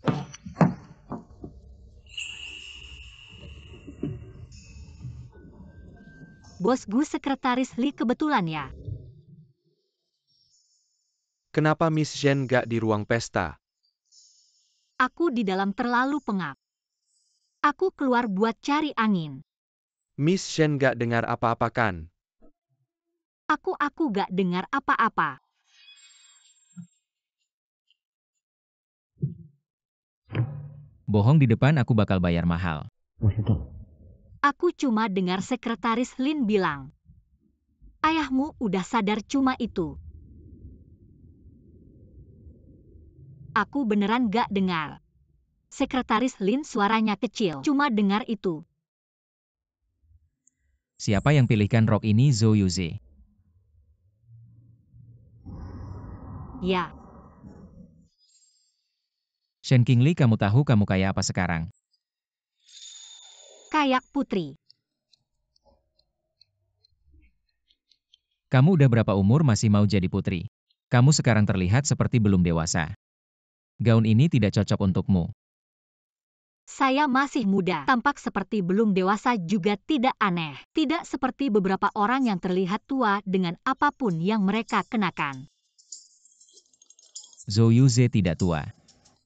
B: bos Gu sekretaris Lee kebetulan ya.
C: Kenapa Miss Zhen gak di ruang pesta?
B: Aku di dalam terlalu pengap. Aku keluar buat cari angin.
C: Miss Zhen gak dengar apa-apa kan?
B: Aku gak dengar apa-apa.
A: Bohong di depan aku bakal bayar mahal.
B: Aku cuma dengar sekretaris Lin bilang. Ayahmu udah sadar cuma itu. Aku beneran gak dengar. Sekretaris Lin suaranya kecil, cuma dengar itu.
A: Siapa yang pilihkan rok ini, Zhou Yuze?
B: Ya,
A: Shen Qingli, kamu tahu kamu kayak apa sekarang?
B: kayak putri.
A: Kamu udah berapa umur masih mau jadi putri? Kamu sekarang terlihat seperti belum dewasa. Gaun ini tidak cocok untukmu.
B: Saya masih muda, tampak seperti belum dewasa juga tidak aneh. Tidak seperti beberapa orang yang terlihat tua dengan apapun yang mereka kenakan.
A: Zhou Yuze tidak tua.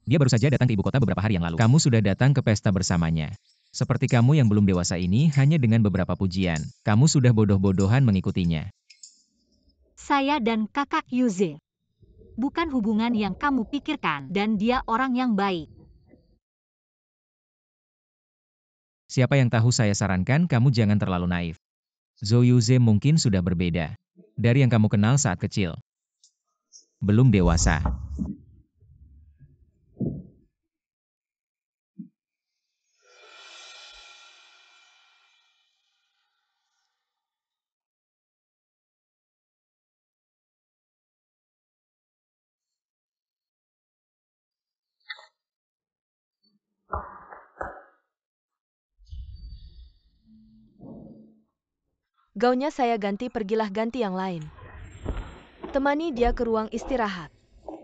A: Dia baru saja datang ke ibu kota beberapa hari yang lalu. Kamu sudah datang ke pesta bersamanya. Seperti kamu yang belum dewasa ini hanya dengan beberapa pujian. Kamu sudah bodoh-bodohan mengikutinya.
B: Saya dan kakak Yuze. Bukan hubungan yang kamu pikirkan, dan dia orang yang baik.
A: Siapa yang tahu, saya sarankan kamu jangan terlalu naif. Zhou Yuze mungkin sudah berbeda dari yang kamu kenal saat kecil. Belum dewasa.
D: Gaunnya saya ganti, pergilah ganti yang lain. Temani dia ke ruang istirahat.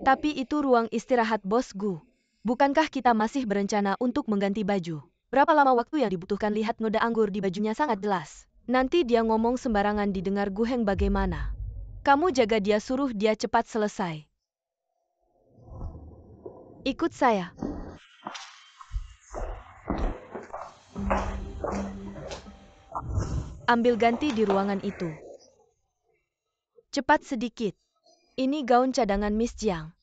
D: Tapi itu ruang istirahat Bos Gu. Bukankah kita masih berencana untuk mengganti baju? Berapa lama waktu yang dibutuhkan? Lihat noda anggur di bajunya sangat jelas. Nanti dia ngomong sembarangan didengar Gu Heng bagaimana? Kamu jaga dia, suruh dia cepat selesai. Ikut saya. Ambil ganti di ruangan itu. Cepat sedikit. Ini gaun cadangan Miss Jiang.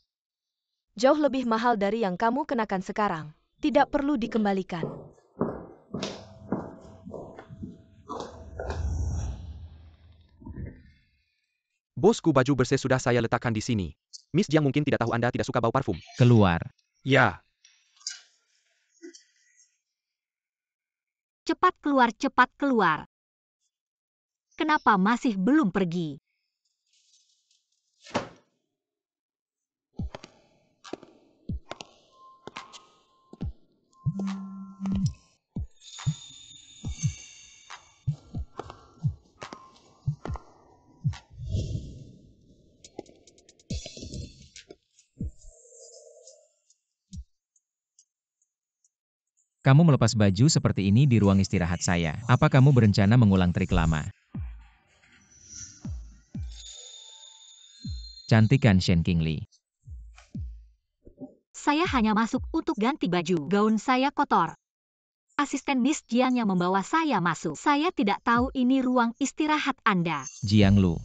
D: Jauh lebih mahal dari yang kamu kenakan sekarang. Tidak perlu dikembalikan.
C: Bosku, baju bersih sudah saya letakkan di sini. Miss Jiang mungkin tidak tahu Anda tidak suka bau parfum.
A: Keluar.
C: Ya.
B: Cepat keluar, cepat keluar. Kenapa masih belum pergi?
A: Kamu melepas baju seperti ini di ruang istirahat saya. Apa kamu berencana mengulang trik lama? Cantik kan, Shen Qingli?
B: Saya hanya masuk untuk ganti baju. Gaun saya kotor. Asisten Miss Jiang yang membawa saya masuk. Saya tidak tahu ini ruang istirahat Anda.
A: Jiang Lu,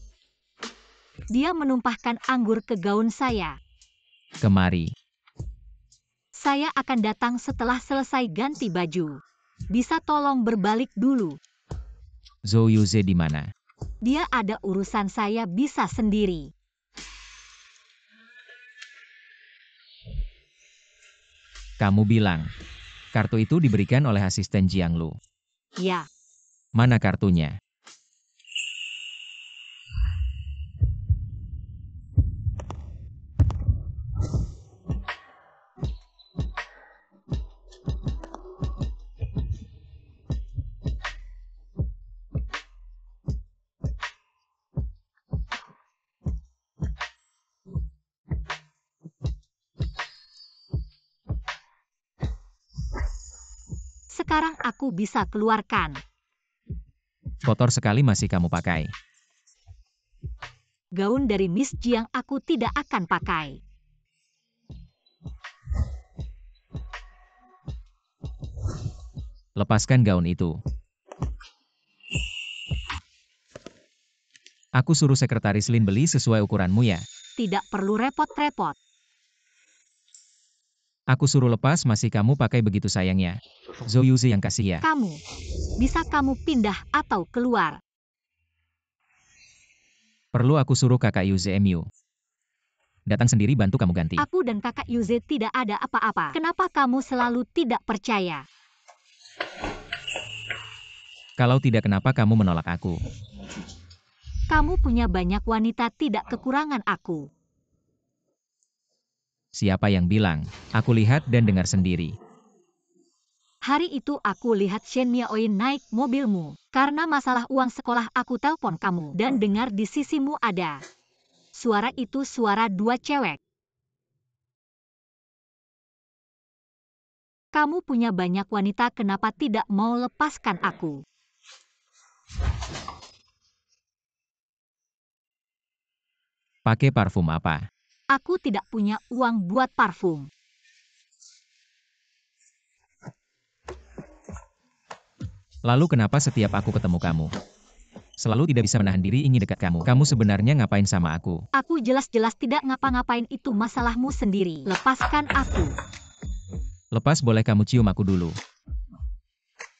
B: Dia menumpahkan anggur ke gaun saya.
A: kemari.
B: Saya akan datang setelah selesai ganti baju. Bisa tolong berbalik dulu?
A: Zhou Yuze di mana?
B: Dia ada urusan, saya bisa sendiri.
A: Kamu bilang, kartu itu diberikan oleh asisten Jianglu.
B: Ya,
A: Mana kartunya?
B: sekarang aku bisa keluarkan.
A: Kotor sekali masih kamu pakai.
B: Gaun dari Miss Jiang aku tidak akan pakai.
A: Lepaskan gaun itu. Aku suruh sekretaris Lin beli sesuai ukuranmu ya.
B: Tidak perlu repot-repot.
A: Aku suruh lepas masih kamu pakai begitu sayangnya. Zhou Yuze yang kasih ya.
B: Kamu, bisa kamu pindah atau keluar.
A: Perlu aku suruh kakak Yuze MU. Datang sendiri bantu kamu ganti.
B: Aku dan kakak Yuze tidak ada apa-apa. Kenapa kamu selalu tidak percaya?
A: Kalau tidak kenapa kamu menolak aku?
B: Kamu punya banyak wanita, tidak kekurangan aku.
A: Siapa yang bilang? Aku lihat dan dengar sendiri.
B: Hari itu aku lihat Shen Miaoyin naik mobilmu. Karena masalah uang sekolah aku telepon kamu dan dengar di sisimu ada. Suara itu suara dua cewek. Kamu punya banyak wanita, kenapa tidak mau lepaskan aku?
A: Pakai parfum apa?
B: Aku tidak punya uang buat parfum.
A: Lalu kenapa setiap aku ketemu kamu? Selalu tidak bisa menahan diri ingin dekat kamu. Kamu sebenarnya ngapain sama aku?
B: Aku jelas-jelas tidak ngapa-ngapain, itu masalahmu sendiri. Lepaskan aku.
A: Lepas boleh kamu cium aku dulu.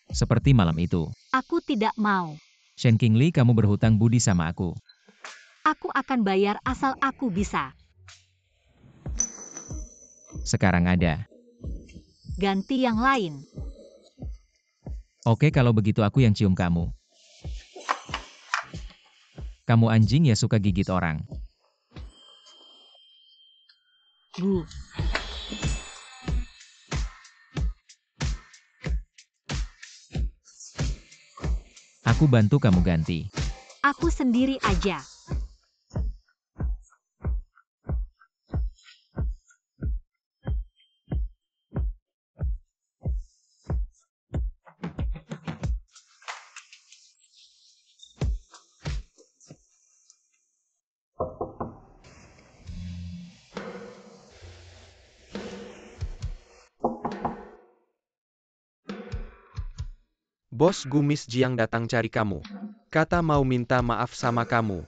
A: Seperti malam itu.
B: Aku tidak mau.
A: Shen Qingli, kamu berhutang budi sama aku.
B: Aku akan bayar asal aku bisa.
A: Sekarang ada.
B: Ganti yang lain.
A: Oke, kalau begitu aku yang cium kamu. Kamu anjing ya, suka gigit orang.
B: Bu.
A: Aku bantu kamu ganti.
B: Aku sendiri aja.
C: Bos Gu Miss Jiang datang cari kamu. Kata mau minta maaf sama kamu.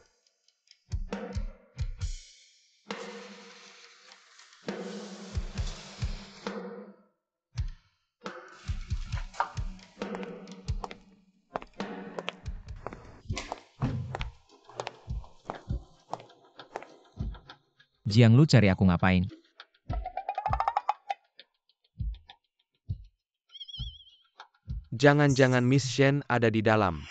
A: Jianglu cari aku ngapain?
C: Jangan-jangan Miss Shen ada di dalam.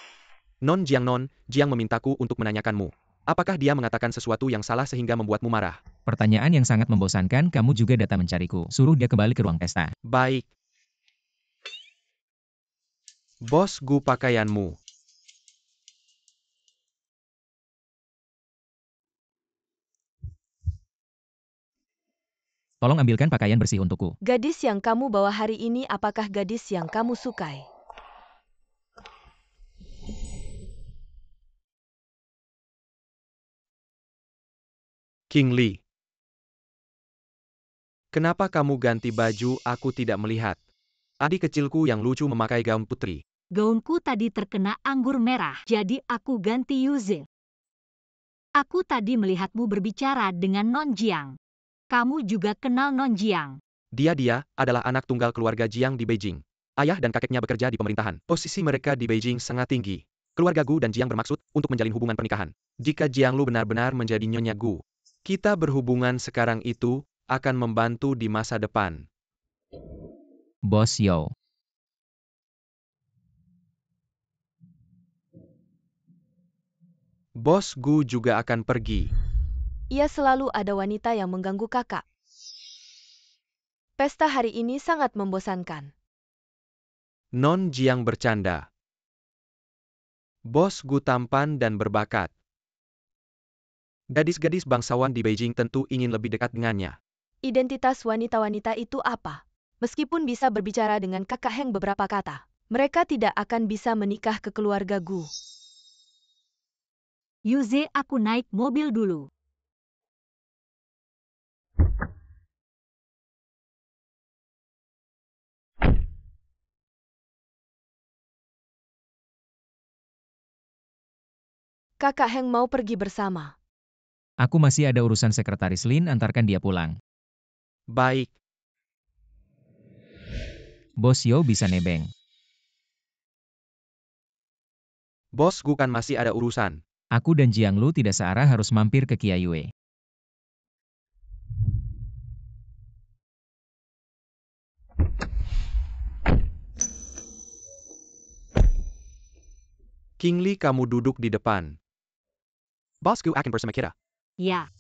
C: Non, Jiang memintaku untuk menanyakanmu. Apakah dia mengatakan sesuatu yang salah sehingga membuatmu marah?
A: Pertanyaan yang sangat membosankan, kamu juga datang mencariku. Suruh dia kembali ke ruang pesta.
C: Baik. Bos Gu, pakaianmu.
A: Tolong ambilkan pakaian bersih untukku.
D: Gadis yang kamu bawa hari ini apakah gadis yang kamu sukai?
C: Qingli. Kenapa kamu ganti baju? Aku tidak melihat. Adik kecilku yang lucu memakai gaun putri.
B: Gaunku tadi terkena anggur merah, jadi aku ganti Yuze. Aku tadi melihatmu berbicara dengan Non Jiang. Kamu juga kenal Non Jiang.
C: Dia adalah anak tunggal keluarga Jiang di Beijing. Ayah dan kakeknya bekerja di pemerintahan. Posisi mereka di Beijing sangat tinggi. Keluarga Gu dan Jiang bermaksud untuk menjalin hubungan pernikahan. Jika Jianglu benar-benar menjadi nyonya Gu, kita berhubungan sekarang itu akan membantu di masa depan.
A: Bos Yo.
C: Bos Gu juga akan pergi.
D: Ia selalu ada wanita yang mengganggu kakak. Pesta hari ini sangat membosankan.
C: Non Jiang bercanda. Bos Gu tampan dan berbakat. Gadis-gadis bangsawan di Beijing tentu ingin lebih dekat dengannya.
D: Identitas wanita-wanita itu apa? Meskipun bisa berbicara dengan kakak Heng beberapa kata, mereka tidak akan bisa menikah ke keluarga Gu.
B: Yuze, aku naik mobil dulu.
D: Kakak Heng mau pergi bersama.
A: Aku masih ada urusan sekretaris Lin, antarkan dia pulang.
C: Baik.
A: Bos Yo bisa nebeng.
C: Bos Gu kan masih ada urusan.
A: Aku dan Jianglu tidak searah harus mampir ke Qiayue.
C: King Li, kamu duduk di depan. Bos Gu akan bersama kita.
B: Ya.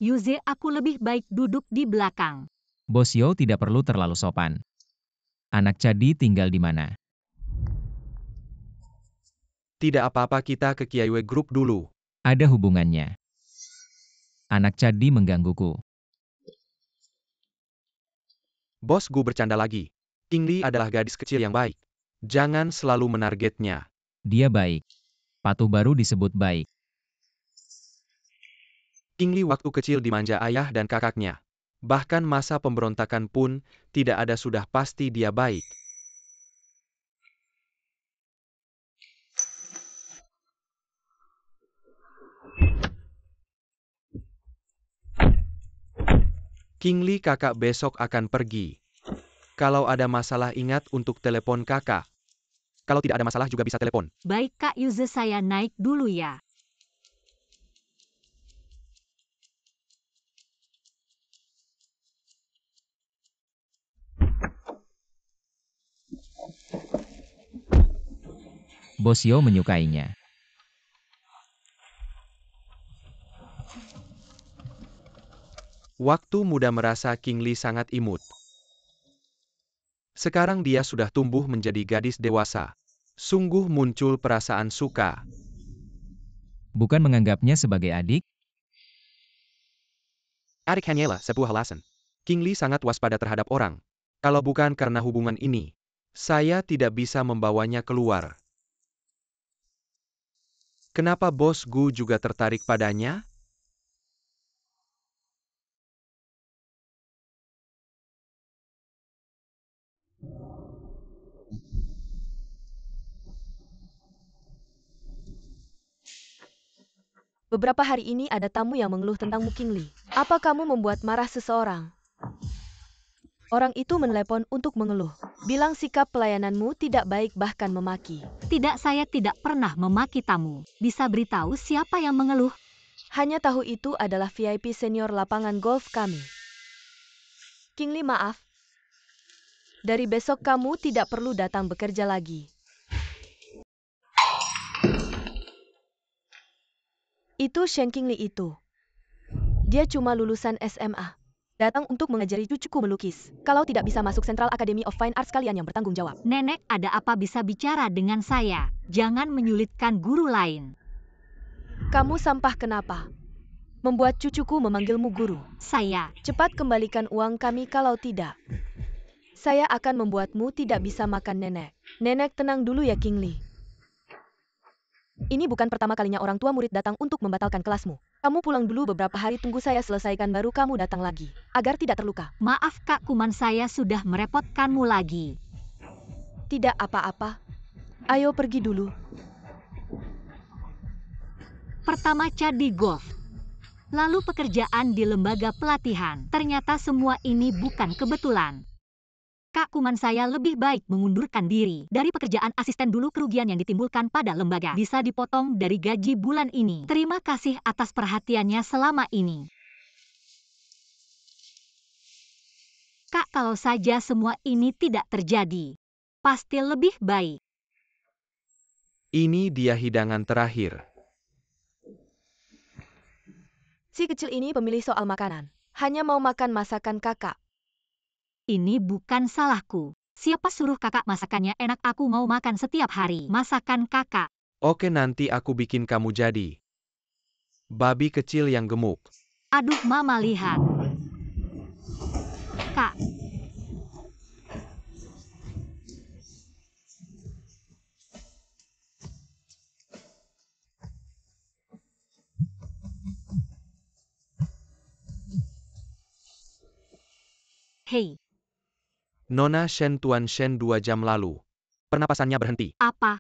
B: Yuze, aku lebih baik duduk di belakang.
A: Bos Yo tidak perlu terlalu sopan. Anak Cadi tinggal di mana?
C: Tidak apa-apa, kita ke Qiayue Group dulu.
A: Ada hubungannya. Anak Cadi menggangguku.
C: Bos Gu bercanda lagi. King Li adalah gadis kecil yang baik. Jangan selalu menargetnya.
A: Dia baik. Patuh baru disebut baik.
C: King Li waktu kecil dimanja ayah dan kakaknya. Bahkan masa pemberontakan pun, tidak ada sudah pasti dia baik. King Li, kakak besok akan pergi. Kalau ada masalah ingat untuk telepon kakak. Kalau tidak ada masalah juga bisa telepon.
B: Baik Kak Yuze, saya naik dulu ya.
A: Bos Yo menyukainya.
C: Waktu muda merasa King Li sangat imut. Sekarang dia sudah tumbuh menjadi gadis dewasa. Sungguh muncul perasaan suka.
A: Bukan menganggapnya sebagai adik?
C: Adik hanyalah sebuah alasan. King Li sangat waspada terhadap orang. Kalau bukan karena hubungan ini, saya tidak bisa membawanya keluar. Kenapa Bos Gu juga tertarik padanya?
D: Beberapa hari ini ada tamu yang mengeluh tentangmu, King Li. Apa kamu membuat marah seseorang? Orang itu menelepon untuk mengeluh. Bilang sikap pelayananmu tidak baik, bahkan memaki.
B: Tidak, saya tidak pernah memaki tamu. Bisa beritahu siapa yang mengeluh?
D: Hanya tahu itu adalah VIP senior lapangan golf kami. King Li, maaf. Dari besok kamu tidak perlu datang bekerja lagi. Itu Shen King Li itu. Dia cuma lulusan SMA. Datang untuk mengajari cucuku melukis. Kalau tidak bisa masuk Central Academy of Fine Arts, kalian yang bertanggung jawab.
B: Nenek, ada apa bisa bicara dengan saya? Jangan menyulitkan guru lain.
D: Kamu sampah kenapa? Membuat cucuku memanggilmu guru.
B: Saya.
D: Cepat kembalikan uang kami, kalau tidak saya akan membuatmu tidak bisa makan, Nenek. Nenek, tenang dulu ya, King Li. Ini bukan pertama kalinya orang tua murid datang untuk membatalkan kelasmu. Kamu pulang dulu beberapa hari, tunggu saya selesaikan baru kamu datang lagi. Agar tidak terluka.
B: Maaf Kak Kuman, saya sudah merepotkanmu lagi.
D: Tidak apa-apa. Ayo pergi dulu.
B: Pertama Cadi golf. Lalu pekerjaan di lembaga pelatihan. Ternyata semua ini bukan kebetulan. Kak Kuman, saya lebih baik mengundurkan diri dari pekerjaan asisten dulu. Kerugian yang ditimbulkan pada lembaga bisa dipotong dari gaji bulan ini. Terima kasih atas perhatiannya selama ini. Kak, kalau saja semua ini tidak terjadi, pasti lebih baik.
C: Ini dia hidangan terakhir.
D: Si kecil ini pemilih soal makanan. Hanya mau makan masakan kakak.
B: Ini bukan salahku. Siapa suruh kakak masakannya enak? Aku mau makan setiap hari masakan kakak.
C: Oke, nanti aku bikin kamu jadi babi kecil yang gemuk.
B: Aduh, mama lihat. Kak, hei,
C: Nona Shen, Tuan Shen 2 jam lalu. Pernapasannya berhenti.
B: apa?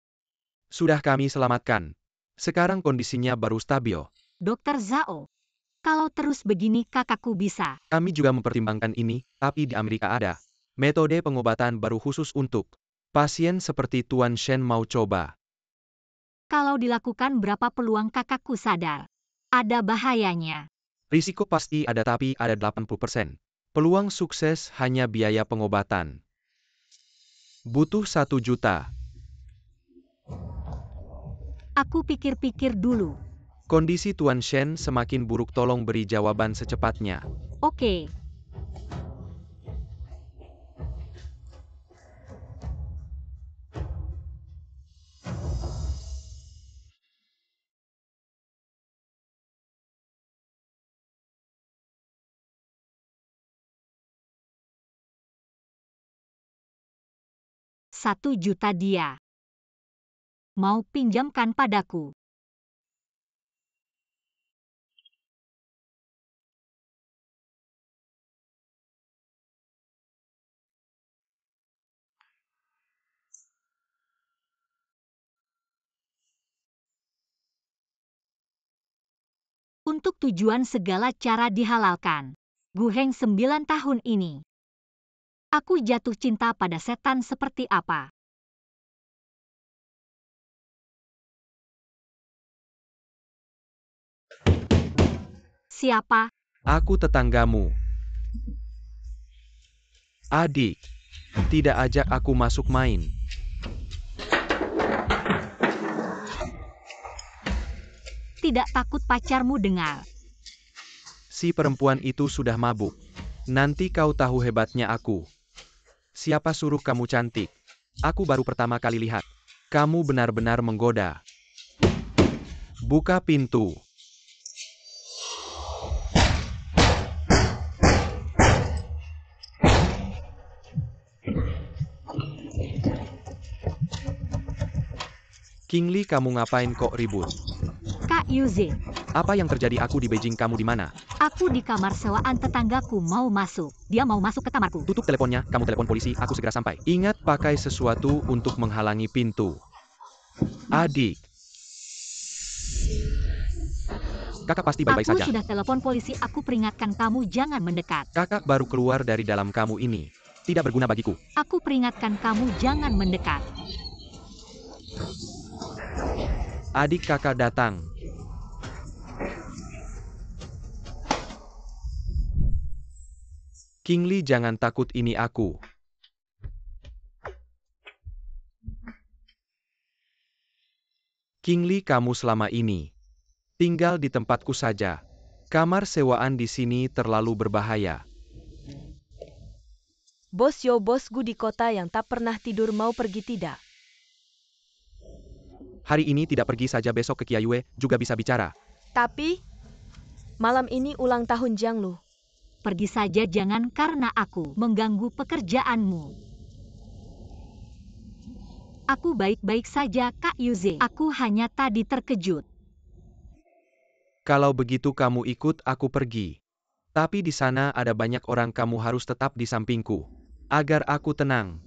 C: Sudah kami selamatkan. Sekarang kondisinya baru stabil.
B: Dokter Zhao, kalau terus begini kakakku bisa.
C: Kami juga mempertimbangkan ini, tapi di Amerika ada metode pengobatan baru khusus untuk pasien seperti Tuan Shen. Mau coba?
B: Kalau dilakukan, berapa peluang kakakku sadar? Ada bahayanya.
C: Risiko pasti ada, tapi ada 80%. Peluang sukses hanya biaya pengobatan. Butuh 1 juta.
B: Aku pikir-pikir dulu.
C: Kondisi Tuan Shen semakin buruk, tolong beri jawaban secepatnya.
B: Oke. $1 juta dia mau pinjamkan padaku. Untuk tujuan segala cara dihalalkan. Guheng 9 tahun ini. Aku jatuh cinta pada setan seperti apa? Siapa?
C: Aku tetanggamu. Adik, tidak ajak aku masuk main.
B: Tidak takut pacarmu dengar?
C: Si perempuan itu sudah mabuk. Nanti kau tahu hebatnya aku. Siapa suruh kamu cantik? Aku baru pertama kali lihat. Kamu benar-benar menggoda. Buka pintu. King Li, kamu ngapain kok ribut?
B: Kak Yuze,
C: Apa yang terjadi? Aku di Beijing, kamu di mana?
B: aku di kamar sewaan tetanggaku mau masuk. Dia mau masuk ke kamarku.
C: Tutup teleponnya, kamu telepon polisi, aku segera sampai. Ingat, pakai sesuatu untuk menghalangi pintu. Adik. Kakak pasti baik-baik
B: Aku
C: saja.
B: sudah telepon polisi. Aku peringatkan kamu jangan mendekat.
C: Kakak baru keluar dari dalam, kamu ini tidak berguna bagiku.
B: Aku peringatkan kamu jangan mendekat.
C: Adik kakak datang. King Li, jangan takut, ini aku. King Li, kamu selama ini tinggal di tempatku saja. Kamar sewaan di sini terlalu berbahaya.
D: Bos Yo, bosku di kota yang tak pernah tidur, mau pergi tidak?
C: Hari ini tidak pergi saja, besok ke Qiayue juga bisa bicara.
D: Tapi, malam ini ulang tahun Jiang Lu.
B: Pergi saja, jangan karena aku mengganggu pekerjaanmu. Aku baik-baik saja, Kak Yuze. Aku hanya tadi terkejut.
C: Kalau begitu kamu ikut aku pergi. Tapi di sana ada banyak orang, kamu harus tetap di sampingku. Agar aku tenang.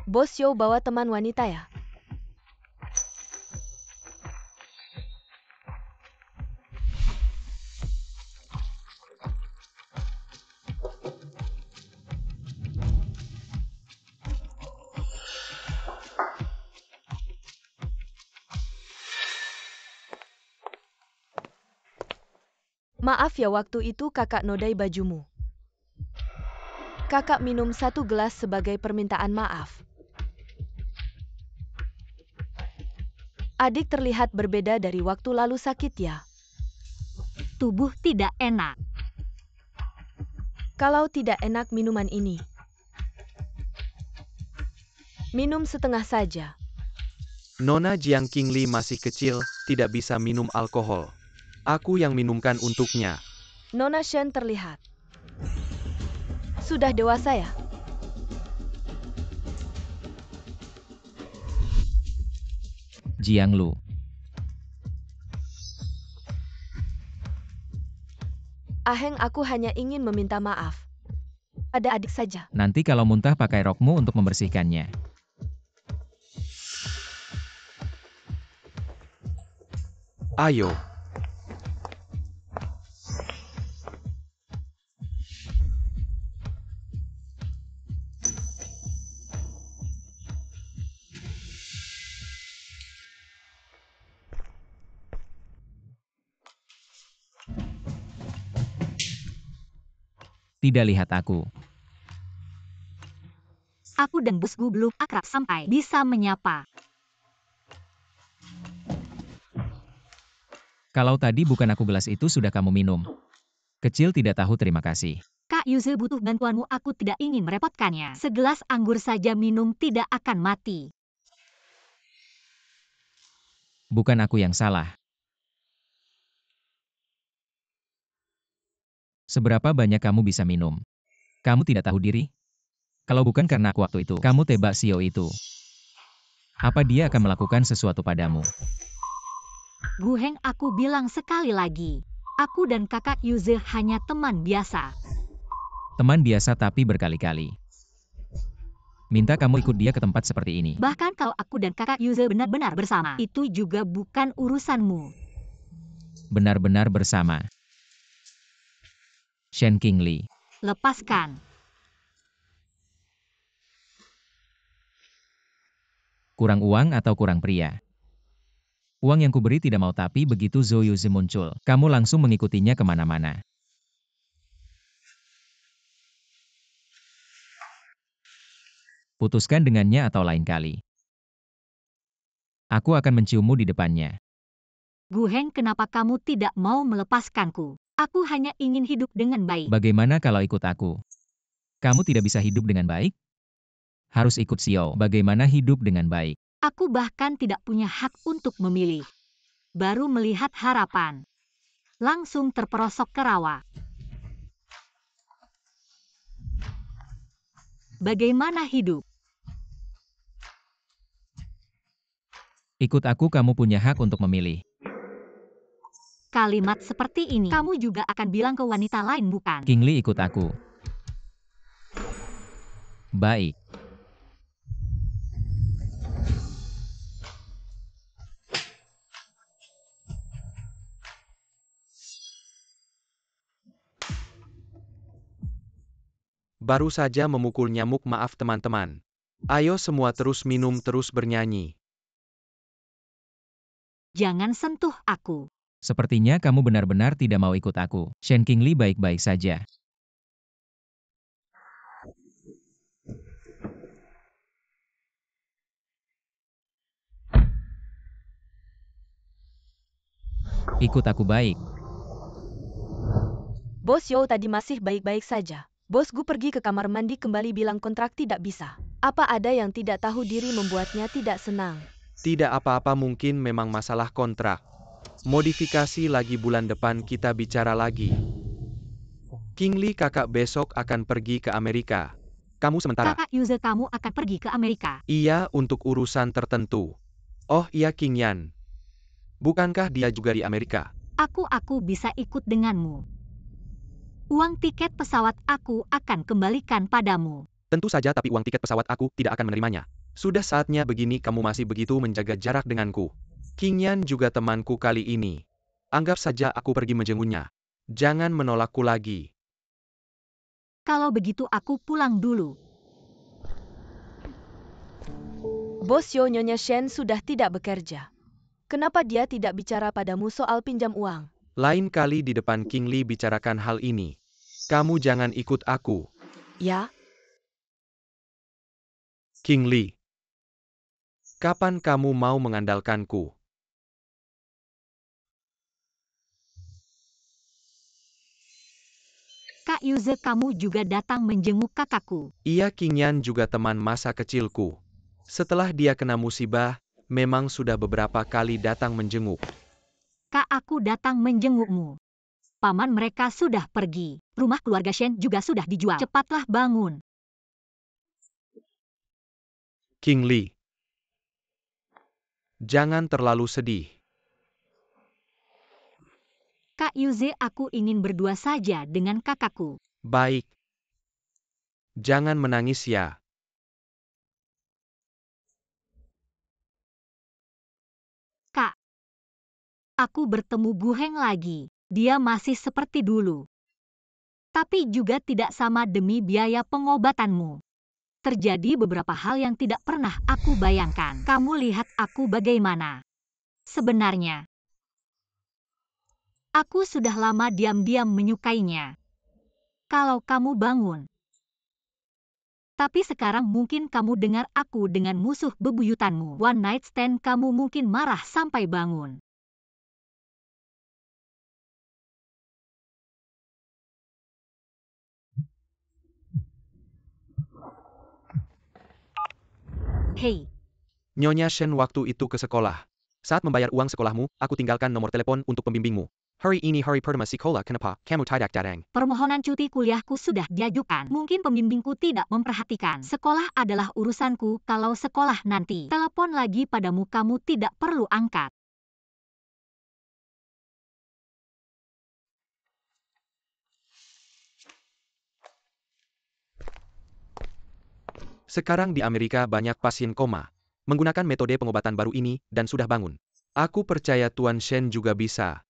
D: Bos Yo bawa teman wanita ya? Maaf ya, waktu itu kakak nodai bajumu. Kakak minum 1 gelas sebagai permintaan maaf. Adik terlihat berbeda dari waktu lalu, sakit ya?
B: Tubuh tidak enak.
D: Kalau tidak enak minuman ini, minum setengah saja.
C: Nona Jiang Qingli masih kecil, tidak bisa minum alkohol. Aku yang minumkan untuknya.
D: Nona Shen terlihat sudah dewasa ya?
A: Jiang Lu.
D: Aheng, aku hanya ingin meminta maaf. Ada adik saja.
A: Nanti kalau muntah pakai rokmu untuk membersihkannya.
C: Ayo.
A: Tidak lihat aku.
B: Aku dan bosku belum akrab sampai bisa menyapa.
A: Kalau tadi bukan aku gelas itu sudah kamu minum. Kecil tidak tahu terima kasih.
B: Kak Yuze butuh bantuanmu, aku tidak ingin merepotkannya. Segelas anggur saja minum tidak akan mati.
A: Bukan aku yang salah. Seberapa banyak kamu bisa minum? Kamu tidak tahu diri? Kalau bukan karena aku waktu itu, kamu tebak Xiao itu. Apa dia akan melakukan sesuatu padamu?
B: Gu Heng, aku bilang sekali lagi. Aku dan kakak Yuze hanya teman biasa.
A: Teman biasa tapi berkali-kali. Minta kamu ikut dia ke tempat seperti ini.
B: Bahkan kalau aku dan kakak Yuze benar-benar bersama, itu juga bukan urusanmu.
A: Benar-benar bersama. Shen Qingli.
B: Lepaskan.
A: Kurang uang atau kurang pria? Uang yang kuberi tidak mau, tapi begitu Zhou Yuzi muncul, kamu langsung mengikutinya kemana-mana. Putuskan dengannya atau lain kali. Aku akan menciummu di depannya.
B: Gu Heng, kenapa kamu tidak mau melepaskanku? Aku hanya ingin hidup dengan baik.
A: Bagaimana kalau ikut aku? Kamu tidak bisa hidup dengan baik? Harus ikut Xiao. Bagaimana hidup dengan baik?
B: Aku bahkan tidak punya hak untuk memilih. Baru melihat harapan. Langsung terperosok ke rawa. Bagaimana hidup?
A: Ikut aku, kamu punya hak untuk memilih.
B: Kalimat seperti ini, kamu juga akan bilang ke wanita lain, bukan?
A: Qingli, ikut aku. Baik.
C: Baru saja memukul nyamuk, maaf teman-teman. Ayo semua terus minum, terus bernyanyi.
B: Jangan sentuh aku.
A: Sepertinya kamu benar-benar tidak mau ikut aku. Shen Qingli baik-baik saja. Ikut aku, baik.
D: Bos Yo tadi masih baik-baik saja. Bos Gu pergi ke kamar mandi kembali bilang kontrak tidak bisa. Apa ada yang tidak tahu diri membuatnya tidak senang?
C: Tidak apa-apa, mungkin memang masalah kontrak. Modifikasi lagi, bulan depan kita bicara lagi. Qingli, kakak besok akan pergi ke Amerika. Kamu sementara?
B: Kakak Yuze, kamu akan pergi ke Amerika.
C: Iya, untuk urusan tertentu. Oh iya, Qingyan. Bukankah dia juga di Amerika?
B: Aku bisa ikut denganmu. Uang tiket pesawat aku akan kembalikan padamu.
C: Tentu saja, tapi uang tiket pesawat aku tidak akan menerimanya. Sudah saatnya begini kamu masih begitu menjaga jarak denganku. King Yan juga temanku kali ini. Anggap saja aku pergi menjenguknya. Jangan menolakku lagi.
B: Kalau begitu aku pulang dulu.
D: Bos Yo Nyonya Shen sudah tidak bekerja. Kenapa dia tidak bicara padamu soal pinjam uang?
C: Lain kali di depan King Li bicarakan hal ini. Kamu jangan ikut aku.
D: Ya,
C: King Li. Kapan kamu mau mengandalkanku?
B: Kak Yuze, kamu juga datang menjenguk kakakku.
C: Iya, King Yan juga teman masa kecilku. Setelah dia kena musibah, memang sudah beberapa kali datang menjenguk.
B: Kak, aku datang menjengukmu. Paman mereka sudah pergi. Rumah keluarga Shen juga sudah dijual. Cepatlah bangun.
C: King Li. Jangan terlalu sedih.
B: Kak Yuze, aku ingin berdua saja dengan kakakku.
C: Baik. Jangan menangis ya.
B: Kak, aku bertemu Gu Heng lagi. Dia masih seperti dulu. Tapi juga tidak sama demi biaya pengobatanmu. Terjadi beberapa hal yang tidak pernah aku bayangkan. Kamu lihat aku bagaimana. Sebenarnya, aku sudah lama diam-diam menyukainya. Kalau kamu bangun. Tapi sekarang mungkin kamu dengar aku dengan musuh bebuyutanmu. One night stand, kamu mungkin marah sampai bangun. Hei,
C: Nyonya Shen waktu itu ke sekolah. Saat membayar uang sekolahmu, aku tinggalkan nomor telepon untuk pembimbingmu. Hari ini hari pertama sekolah, kenapa kamu tidak datang?
B: permohonan cuti kuliahku sudah diajukan. Mungkin pembimbingku tidak memperhatikan. Sekolah adalah urusanku. Kalau sekolah nanti telepon lagi padamu, kamu tidak perlu angkat.
C: Sekarang di Amerika banyak pasien koma. Menggunakan metode pengobatan baru ini dan sudah bangun. Aku percaya Tuan Shen juga bisa.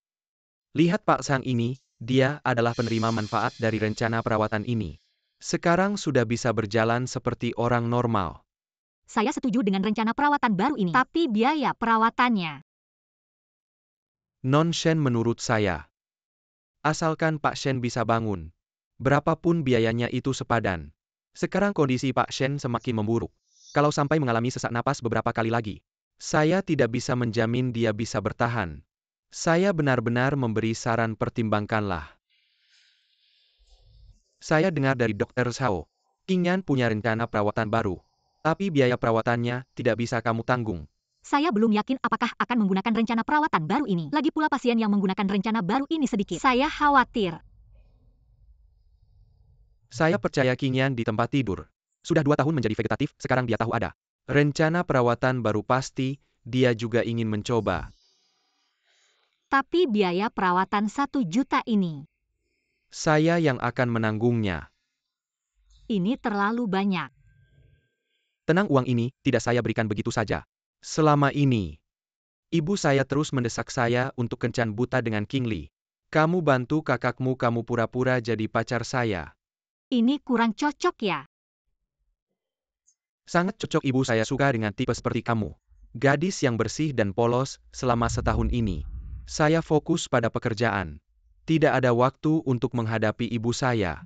C: Lihat Pak Sang ini, dia adalah penerima manfaat dari rencana perawatan ini. Sekarang sudah bisa berjalan seperti orang normal.
B: Saya setuju dengan rencana perawatan baru ini. Tapi biaya perawatannya.
C: Non Shen menurut saya. Asalkan Pak Shen bisa bangun. Berapapun biayanya itu sepadan. Sekarang kondisi Pak Shen semakin memburuk. Kalau sampai mengalami sesak napas beberapa kali lagi, saya tidak bisa menjamin dia bisa bertahan. Saya benar-benar memberi saran, pertimbangkanlah. Saya dengar dari Dr. Zhao, King Yan punya rencana perawatan baru. Tapi biaya perawatannya tidak bisa kamu tanggung.
B: Saya belum yakin apakah akan menggunakan rencana perawatan baru ini. Lagi pula pasien yang menggunakan rencana baru ini sedikit. Saya khawatir.
C: Saya percaya King Yan di tempat tidur. Sudah 2 tahun menjadi vegetatif, sekarang dia tahu ada rencana perawatan baru, pasti dia juga ingin mencoba.
B: Tapi biaya perawatan 1 juta ini.
C: Saya yang akan menanggungnya.
B: Ini terlalu banyak.
C: Tenang, uang ini tidak saya berikan begitu saja. Selama ini, ibu saya terus mendesak saya untuk kencan buta dengan King Li. Kamu bantu kakakmu, kamu pura-pura jadi pacar saya.
B: Ini kurang cocok ya.
C: Sangat cocok, ibu saya suka dengan tipe seperti kamu. Gadis yang bersih dan polos. Selama setahun ini, saya fokus pada pekerjaan. Tidak ada waktu untuk menghadapi ibu saya.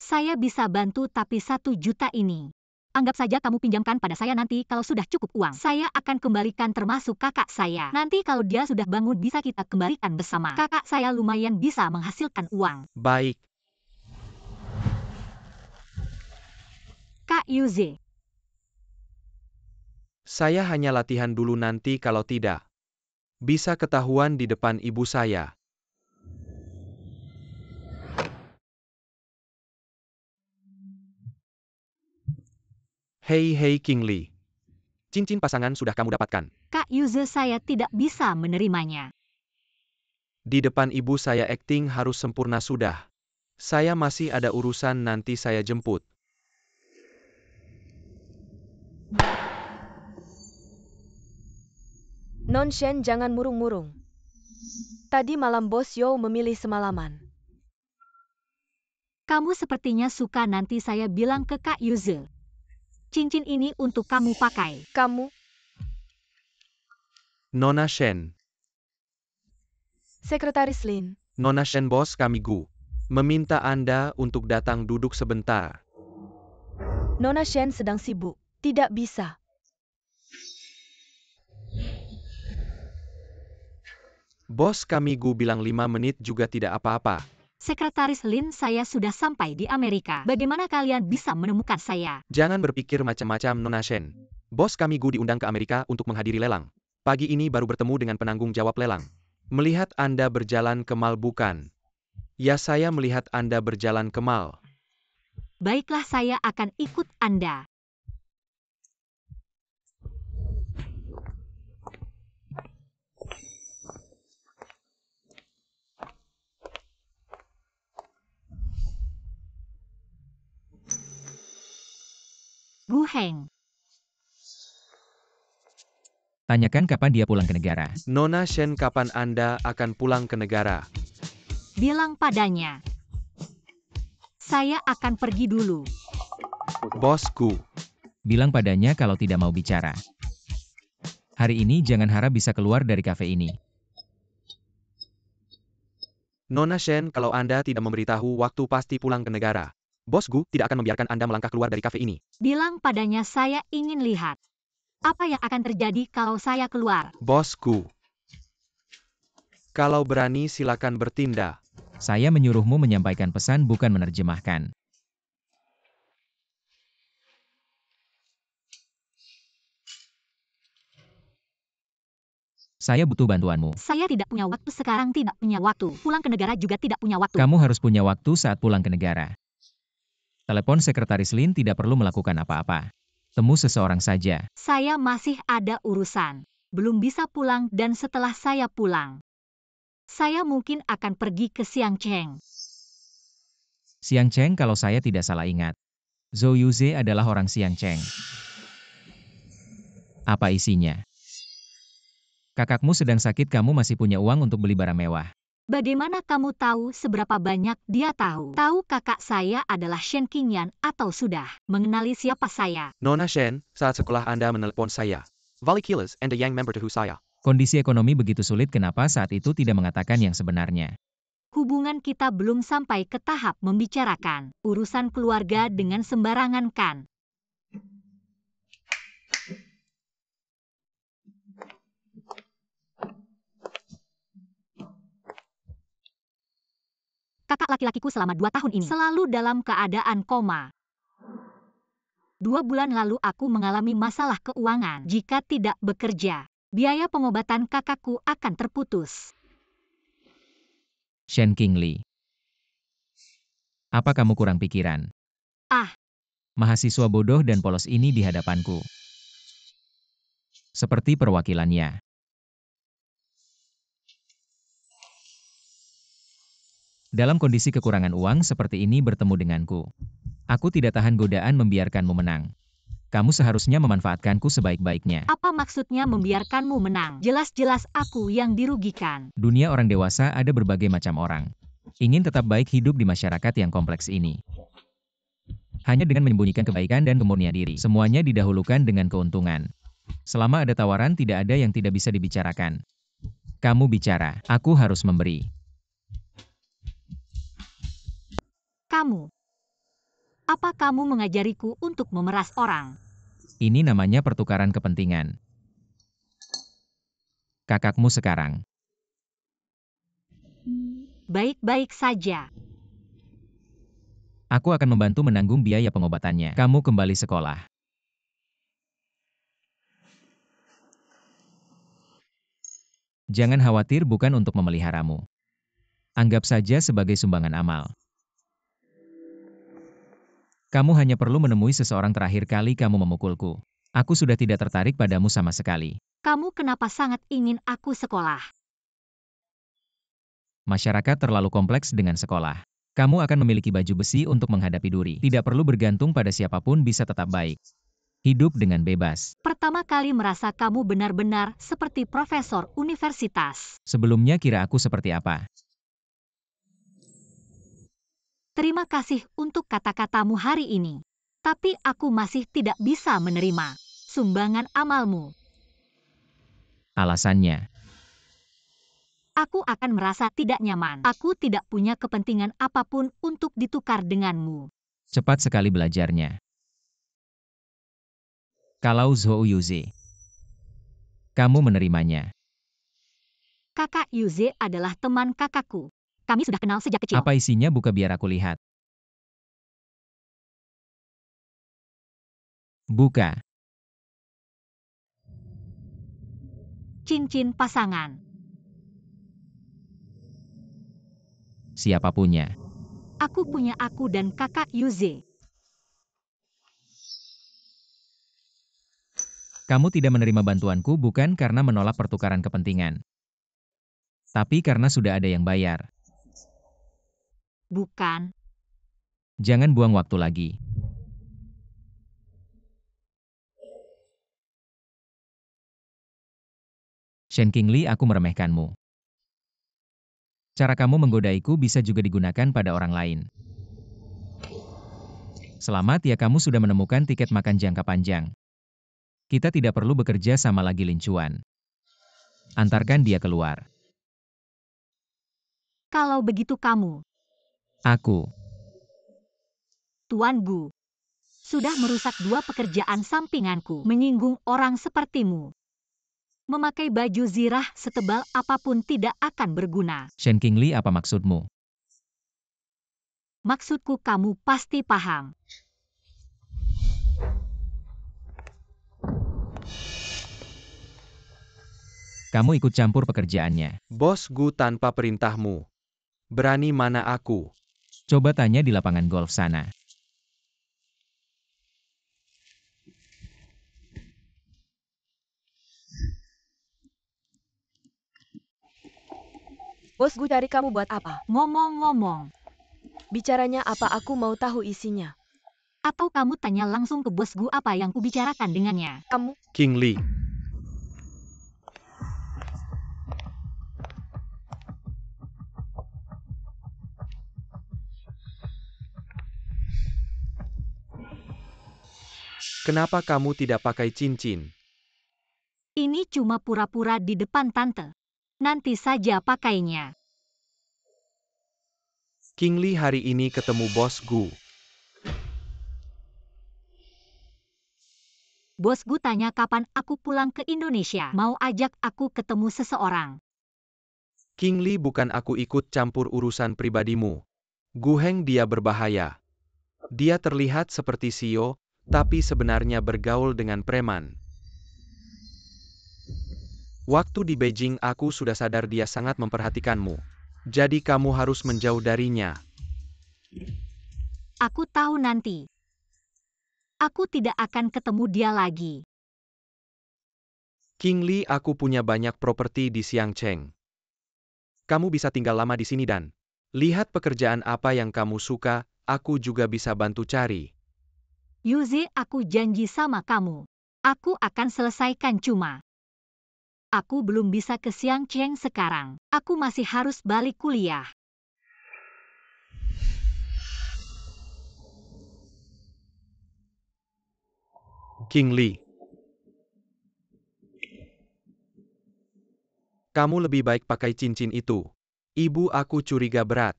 B: Saya bisa bantu, tapi 1 juta ini. Anggap saja kamu pinjamkan pada saya, nanti kalau sudah cukup uang, saya akan kembalikan termasuk kakak saya. Nanti kalau dia sudah bangun bisa kita kembalikan bersama. Kakak saya lumayan bisa menghasilkan uang.
C: Baik.
B: Kak Yuze,
C: Saya hanya latihan dulu, nanti kalau tidak, bisa ketahuan di depan ibu saya. Hei King Li. Cincin pasangan sudah kamu dapatkan.
B: Kak Yuze, saya tidak bisa menerimanya.
C: Di depan ibu saya akting harus sempurna sudah. Saya masih ada urusan, nanti saya jemput.
D: Non Shen, jangan murung-murung. Tadi malam Bos Yo memilih semalaman.
B: Kamu sepertinya suka nanti saya bilang ke Kak Yuze. Cincin ini untuk kamu pakai.
D: Kamu,
C: Nona Shen.
D: Sekretaris Lin.
C: Nona Shen, bos kami Gu meminta Anda untuk datang duduk sebentar.
D: Nona Shen sedang sibuk. Tidak bisa.
C: Bos kami Gu bilang 5 menit juga tidak apa-apa.
B: Sekretaris Lin, saya sudah sampai di Amerika. Bagaimana kalian bisa menemukan saya?
C: Jangan berpikir macam-macam, Nona Shen. Bos kami Gu diundang ke Amerika untuk menghadiri lelang. Pagi ini baru bertemu dengan penanggung jawab lelang. Melihat Anda berjalan ke mal bukan? Ya, saya melihat Anda berjalan ke mal.
B: Baiklah, saya akan ikut Anda. Gu Heng.
A: Tanyakan kapan dia pulang ke negara.
C: Nona Shen, kapan Anda akan pulang ke negara?
B: Bilang padanya. Saya akan pergi dulu.
C: Bosku.
A: Bilang padanya kalau tidak mau bicara. Hari ini jangan harap bisa keluar dari kafe ini.
C: Nona Shen, kalau Anda tidak memberitahu waktu pasti pulang ke negara. Bos Gu tidak akan membiarkan Anda melangkah keluar dari kafe ini.
B: Bilang padanya saya ingin lihat. Apa yang akan terjadi kalau saya keluar?
C: Bosku. Kalau berani silakan bertindak.
A: Saya menyuruhmu menyampaikan pesan bukan menerjemahkan. Saya butuh bantuanmu.
B: Saya tidak punya waktu sekarang, tidak punya waktu. Pulang ke negara juga tidak punya waktu.
A: Kamu harus punya waktu saat pulang ke negara. Telepon Sekretaris Lin, tidak perlu melakukan apa-apa. Temu seseorang saja.
B: Saya masih ada urusan. Belum bisa pulang dan setelah saya pulang, saya mungkin akan pergi ke Xiangcheng.
A: Xiangcheng, kalau saya tidak salah ingat. Zhou Yuze adalah orang Xiangcheng. Apa isinya? Kakakmu sedang sakit, kamu masih punya uang untuk beli barang mewah.
B: Bagaimana kamu tahu seberapa banyak dia tahu? Tahu kakak saya adalah Shen Qingyan atau sudah mengenali siapa saya?
C: Nona Shen, saat sekolah Anda menelepon saya. Vali Kilas and the Yang member to saya.
A: Kondisi ekonomi begitu sulit, kenapa saat itu tidak mengatakan yang sebenarnya?
B: Hubungan kita belum sampai ke tahap membicarakan urusan keluarga dengan sembarangan kan? Kakak laki-lakiku selama 2 tahun ini selalu dalam keadaan koma. 2 bulan lalu aku mengalami masalah keuangan. Jika tidak bekerja, biaya pengobatan kakakku akan terputus.
A: Shen Qingli. Apa kamu kurang pikiran?
B: Ah.
A: Mahasiswa bodoh dan polos ini di hadapanku. Seperti perwakilannya. Dalam kondisi kekurangan uang seperti ini bertemu denganku. Aku tidak tahan godaan membiarkanmu menang. Kamu seharusnya memanfaatkanku sebaik-baiknya.
B: Apa maksudnya membiarkanmu menang? Jelas-jelas aku yang dirugikan.
A: Dunia orang dewasa ada berbagai macam orang. Ingin tetap baik hidup di masyarakat yang kompleks ini. Hanya dengan menyembunyikan kebaikan dan kemurnian diri. Semuanya didahulukan dengan keuntungan. Selama ada tawaran, tidak ada yang tidak bisa dibicarakan. Kamu bicara, aku harus memberi.
B: Kamu. Apa kamu mengajariku untuk memeras orang?
A: Ini namanya pertukaran kepentingan. Kakakmu sekarang.
B: Baik-baik saja.
A: Aku akan membantu menanggung biaya pengobatannya. Kamu kembali sekolah. Jangan khawatir, bukan untuk memeliharamu. Anggap saja sebagai sumbangan amal. Kamu hanya perlu menemui seseorang. Terakhir kali kamu memukulku, aku sudah tidak tertarik padamu sama sekali.
B: Kamu kenapa sangat ingin aku sekolah?
A: Masyarakat terlalu kompleks dengan sekolah. Kamu akan memiliki baju besi untuk menghadapi duri. Tidak perlu bergantung pada siapapun, bisa tetap baik. Hidup dengan bebas.
B: Pertama kali merasa kamu benar-benar seperti profesor universitas.
A: Sebelumnya kira aku seperti apa?
B: Terima kasih untuk kata-katamu hari ini. Tapi aku masih tidak bisa menerima sumbangan amalmu.
A: Alasannya.
B: Aku akan merasa tidak nyaman. Aku tidak punya kepentingan apapun untuk ditukar denganmu.
A: Cepat sekali belajarnya. Kalau Zhou Yuze, kamu menerimanya.
B: Kakak Yuze adalah teman kakakku. Kami sudah kenal sejak kecil.
A: Apa isinya buka biar aku lihat. Buka.
B: Cincin pasangan.
A: Siapa punya?
B: Aku punya aku dan kakak Yuze.
A: Kamu tidak menerima bantuanku bukan karena menolak pertukaran kepentingan. Tapi karena sudah ada yang bayar.
B: Bukan.
A: Jangan buang waktu lagi. Shen Qingli, aku meremehkanmu. Cara kamu menggodaiku bisa juga digunakan pada orang lain. Selamat ya, kamu sudah menemukan tiket makan jangka panjang. Kita tidak perlu bekerja sama lagi, Lin Chuan. Antarkan dia keluar.
B: Kalau begitu kamu,
A: Aku.
B: Tuan Gu, sudah merusak 2 pekerjaan sampinganku, menyinggung orang sepertimu. Memakai baju zirah setebal apapun tidak akan berguna.
A: Shen Qingli, apa maksudmu?
B: Maksudku kamu pasti paham.
A: Kamu ikut campur pekerjaannya.
C: Bos Gu tanpa perintahmu. Berani mana aku?
A: Coba tanya di lapangan golf sana.
D: Bos Gu cari kamu buat apa?
B: Ngomong-ngomong,
D: Bicaranya apa, aku mau tahu isinya.
B: atau kamu tanya langsung ke bos Gu apa yang kubicarakan dengannya.
D: Kamu,
C: Qingli. Kenapa kamu tidak pakai cincin?
B: Ini cuma pura-pura di depan tante. Nanti saja pakainya.
C: Qingli hari ini ketemu Bos Gu.
B: Bos Gu tanya kapan aku pulang ke Indonesia. Mau ajak aku ketemu seseorang.
C: Qingli, bukan aku ikut campur urusan pribadimu. Gu Heng, dia berbahaya. Dia terlihat seperti CEO, tapi sebenarnya bergaul dengan preman. Waktu di Beijing aku sudah sadar dia sangat memperhatikanmu. Jadi kamu harus menjauh darinya.
B: Aku tahu nanti. Aku tidak akan ketemu dia lagi.
C: Qingli, aku punya banyak properti di Xiangcheng. Kamu bisa tinggal lama di sini dan lihat pekerjaan apa yang kamu suka, aku juga bisa bantu cari.
B: Yuze, aku janji sama kamu. Aku akan selesaikan cuma. Aku belum bisa ke Xiangcheng sekarang. Aku masih harus balik kuliah.
C: Qingli. Kamu lebih baik pakai cincin itu. Ibu aku curiga berat.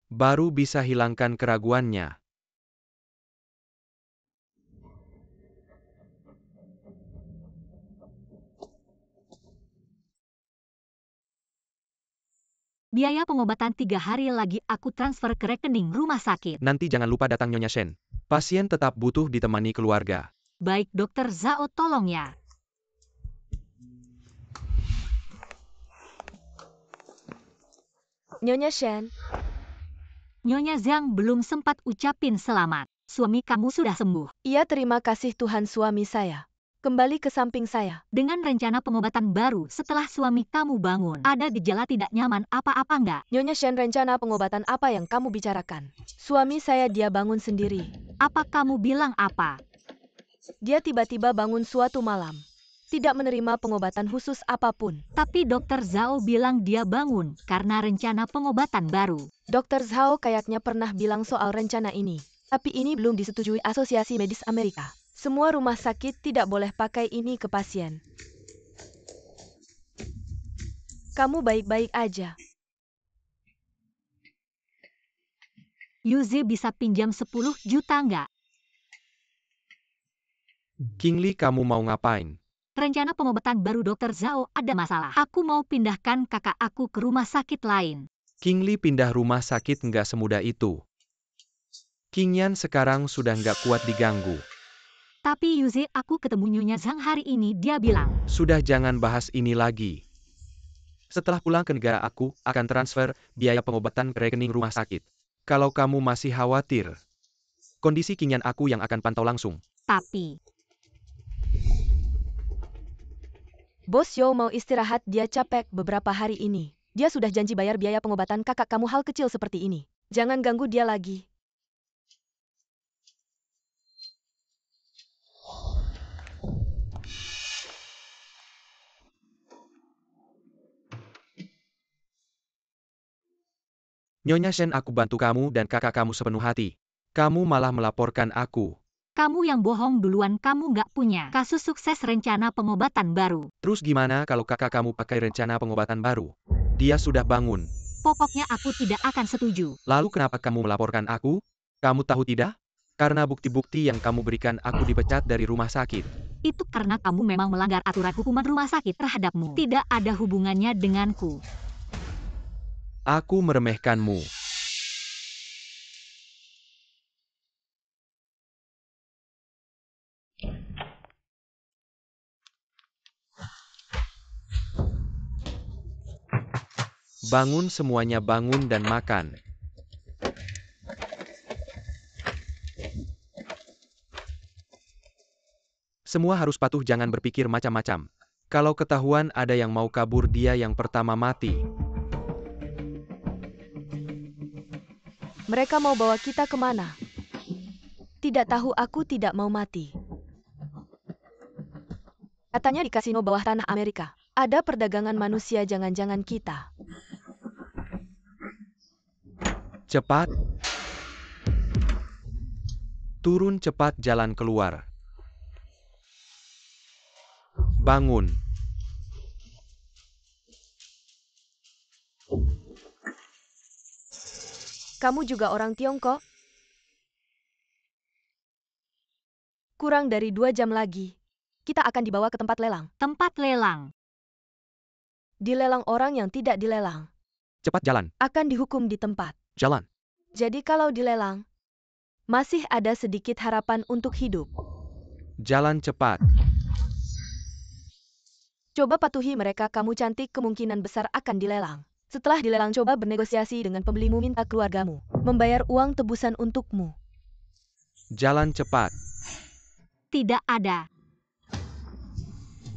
C: Baru bisa hilangkan keraguannya.
B: Biaya pengobatan 3 hari lagi aku transfer ke rekening rumah sakit.
C: Nanti jangan lupa datang Nyonya Shen. Pasien tetap butuh ditemani keluarga.
B: Baik Dokter Zhao, tolong ya.
D: Nyonya Shen,
B: Nyonya Zhang belum sempat ucapin selamat. Suami kamu sudah sembuh.
D: iya terima kasih Tuhan, suami saya. Kembali ke samping saya.
B: Dengan rencana pengobatan baru setelah suami kamu bangun. Ada gejala tidak nyaman apa-apa enggak?
D: Nyonya Shen, rencana pengobatan apa yang kamu bicarakan? Suami saya dia bangun sendiri.
B: Apa kamu bilang apa?
D: Dia tiba-tiba bangun suatu malam. Tidak menerima pengobatan khusus apapun.
B: Tapi Dokter Zhao bilang dia bangun karena rencana pengobatan baru.
D: Dokter Zhao kayaknya pernah bilang soal rencana ini. Tapi ini belum disetujui Asosiasi Medis Amerika. Semua rumah sakit tidak boleh pakai ini ke pasien. Kamu baik-baik aja.
B: Yuzi bisa pinjam 10 juta nggak?
C: Kingli, kamu mau ngapain?
B: Rencana pengobatan baru Dokter Zhao ada masalah. Aku mau pindahkan kakak aku ke rumah sakit lain.
C: Kingli pindah rumah sakit nggak semudah itu. Qingyan sekarang sudah nggak kuat diganggu.
B: Tapi Yuzi, aku ketemu Nyonya Zhang hari ini, dia bilang.
C: Sudah, jangan bahas ini lagi. Setelah pulang ke negara aku akan transfer biaya pengobatan ke rekening rumah sakit. Kalau kamu masih khawatir, kondisi Qingyan aku yang akan pantau langsung.
B: Tapi
D: Bos Yo mau istirahat, dia capek beberapa hari ini. Dia sudah janji bayar biaya pengobatan kakak kamu, hal kecil seperti ini. Jangan ganggu dia lagi.
C: Nyonya Shen, aku bantu kamu dan kakak kamu sepenuh hati. Kamu malah melaporkan aku.
B: kamu yang bohong duluan, kamu nggak punya kasus sukses rencana pengobatan baru.
C: Terus gimana kalau kakak kamu pakai rencana pengobatan baru? Dia sudah bangun.
B: Pokoknya aku tidak akan setuju.
C: Lalu kenapa kamu melaporkan aku? Kamu tahu tidak? Karena bukti-bukti yang kamu berikan aku dipecat dari rumah sakit.
B: Itu karena kamu memang melanggar aturan hukuman rumah sakit terhadapmu. Tidak ada hubungannya denganku.
C: Aku meremehkanmu. Bangun semuanya, bangun dan makan. Semua harus patuh, jangan berpikir macam-macam. Kalau ketahuan ada yang mau kabur, dia yang pertama mati.
D: Mereka mau bawa kita kemana? Tidak tahu, aku tidak mau mati. Katanya di kasino bawah tanah Amerika. Ada perdagangan manusia, jangan-jangan kita.
C: Cepat. Turun cepat, jalan keluar. Bangun.
D: Kamu juga orang Tiongkok? Kurang dari 2 jam lagi. Kita akan dibawa ke tempat lelang.
B: Tempat lelang.
D: Dilelang orang yang tidak dilelang.
C: Cepat jalan.
D: Akan dihukum di tempat.
C: Jalan.
D: Jadi kalau dilelang, masih ada sedikit harapan untuk hidup.
C: Jalan cepat.
D: Coba patuhi mereka, kamu cantik, kemungkinan besar akan dilelang. Setelah dilelang, coba bernegosiasi dengan pembelimu, minta keluargamu membayar uang tebusan untukmu.
C: Jalan cepat.
B: Tidak ada.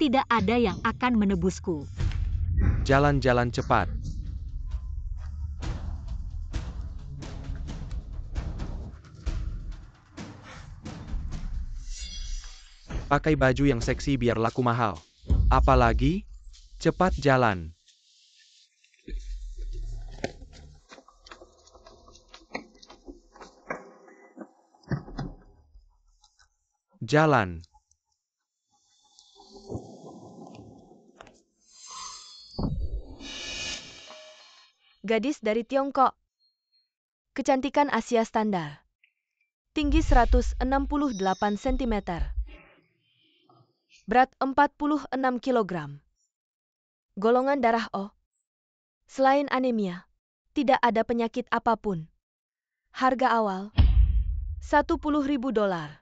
B: Tidak ada yang akan menebusku.
C: Jalan-jalan cepat. Pakai baju yang seksi biar laku mahal. Apalagi, cepat jalan. Jalan.
D: Gadis dari Tiongkok. Kecantikan Asia standar. Tinggi 168 cm. Berat 46 kg. Golongan darah O. Selain anemia, tidak ada penyakit apapun. Harga awal $10.000.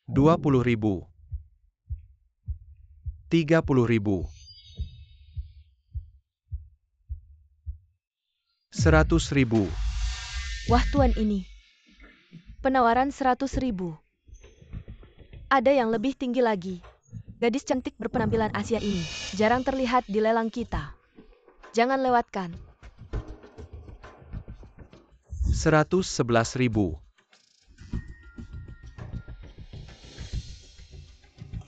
C: $20.000. $30.000. $100.000.
D: Wah tuan ini. Penawaran 100.000. Ada yang lebih tinggi lagi. Gadis cantik berpenampilan Asia ini jarang terlihat di lelang kita. Jangan lewatkan.
C: 111.000.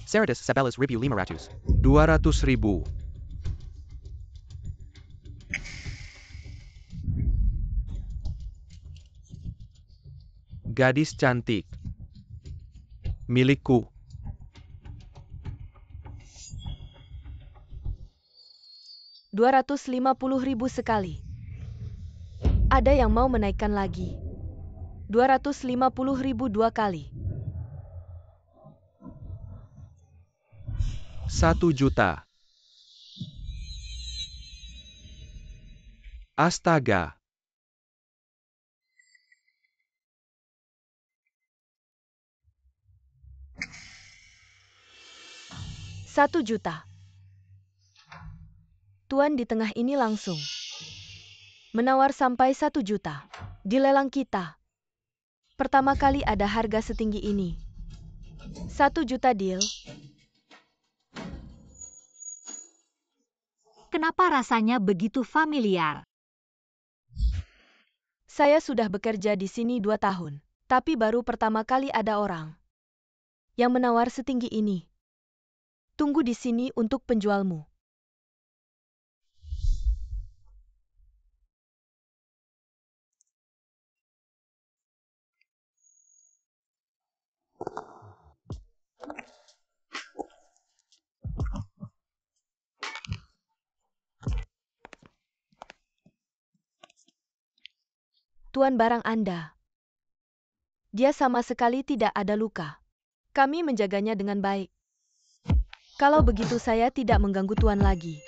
C: Ceritus Sabellus Review 500. 200.000. Gadis cantik. Milikku.
D: 250.000 sekali. Ada yang mau menaikkan lagi. 250.000 dua kali.
C: 1 juta. Astaga.
D: Satu juta. Tuan di tengah ini langsung menawar sampai 1 juta. Di lelang kita. Pertama kali ada harga setinggi ini. 1 juta deal.
B: Kenapa rasanya begitu familiar?
D: Saya sudah bekerja di sini 2 tahun. Tapi baru pertama kali ada orang yang menawar setinggi ini. Tunggu di sini untuk penjualmu. Tuan barang Anda. Dia sama sekali tidak ada luka. Kami menjaganya dengan baik. Kalau begitu saya tidak mengganggu Tuan lagi.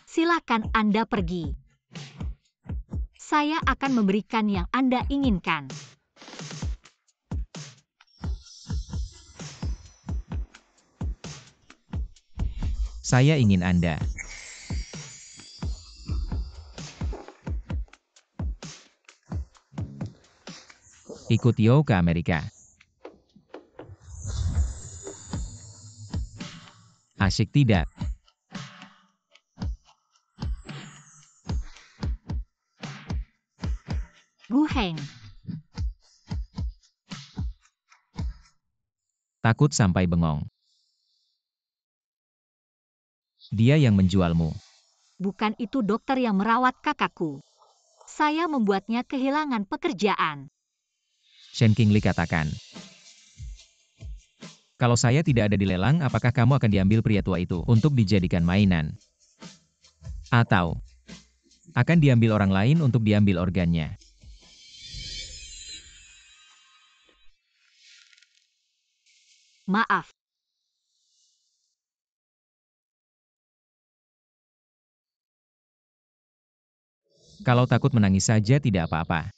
B: Silakan Anda pergi. Saya akan memberikan yang Anda inginkan.
A: Saya ingin Anda. Ikut Yo ke Amerika. Asyik tidak?
B: Gu Heng.
A: Takut sampai bengong. Dia yang menjualmu.
B: Bukan itu dokter yang merawat kakakku. Saya membuatnya kehilangan pekerjaan.
A: Shen Qingli katakan. Kalau saya tidak ada di lelang, apakah kamu akan diambil pria tua itu untuk dijadikan mainan? Atau akan diambil orang lain untuk diambil organnya?
B: Maaf.
A: Kalau takut menangis saja tidak apa-apa.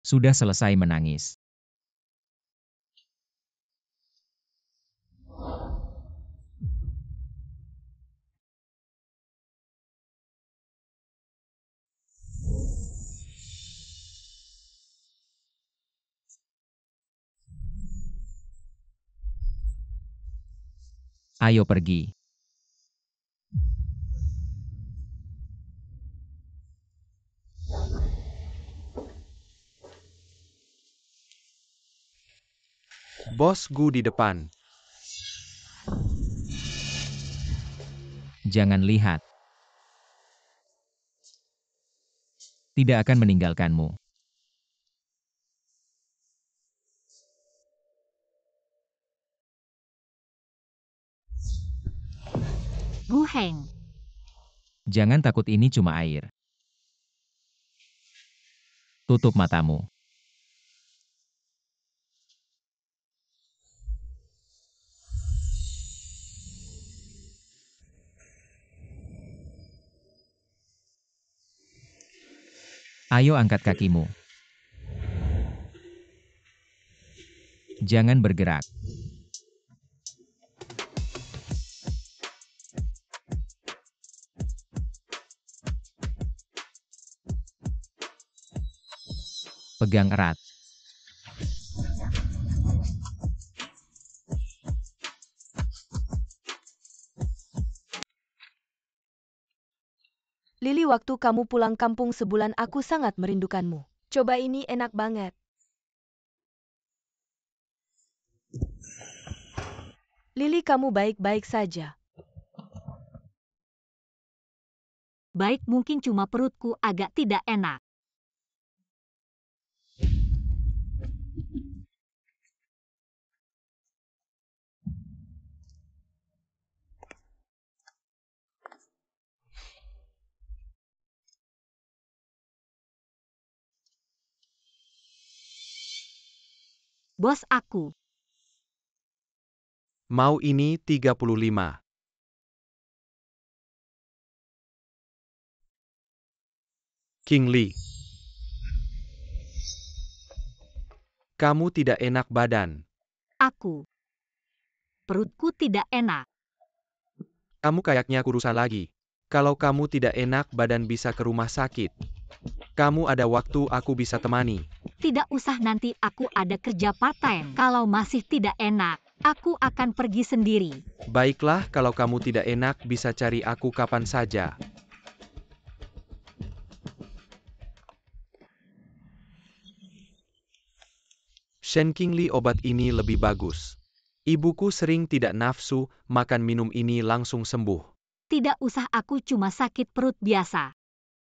A: Sudah selesai menangis. Ayo pergi.
C: Bos Gu di depan.
A: Jangan lihat. Tidak akan meninggalkanmu.
B: Gu Heng.
A: Jangan takut, ini cuma air. Tutup matamu. Ayo angkat kakimu. Jangan bergerak. Pegang erat.
D: Lili, waktu kamu pulang kampung sebulan aku sangat merindukanmu. Coba ini enak banget. Lili, kamu baik-baik saja.
B: Baik, mungkin cuma perutku agak tidak enak. Bos aku.
C: Mau ini 35. King Lee. Kamu tidak enak badan.
B: Aku. Perutku tidak enak.
C: Kamu kayaknya kurusan lagi. Kalau kamu tidak enak badan bisa ke rumah sakit. Kamu ada waktu aku bisa temani.
B: Tidak usah, nanti aku ada kerja part-time. Kalau masih tidak enak, aku akan pergi sendiri.
C: Baiklah, kalau kamu tidak enak bisa cari aku kapan saja. Shen King Lee, obat ini lebih bagus. Ibuku sering tidak nafsu, makan minum ini langsung sembuh.
B: Tidak usah, aku cuma sakit perut biasa.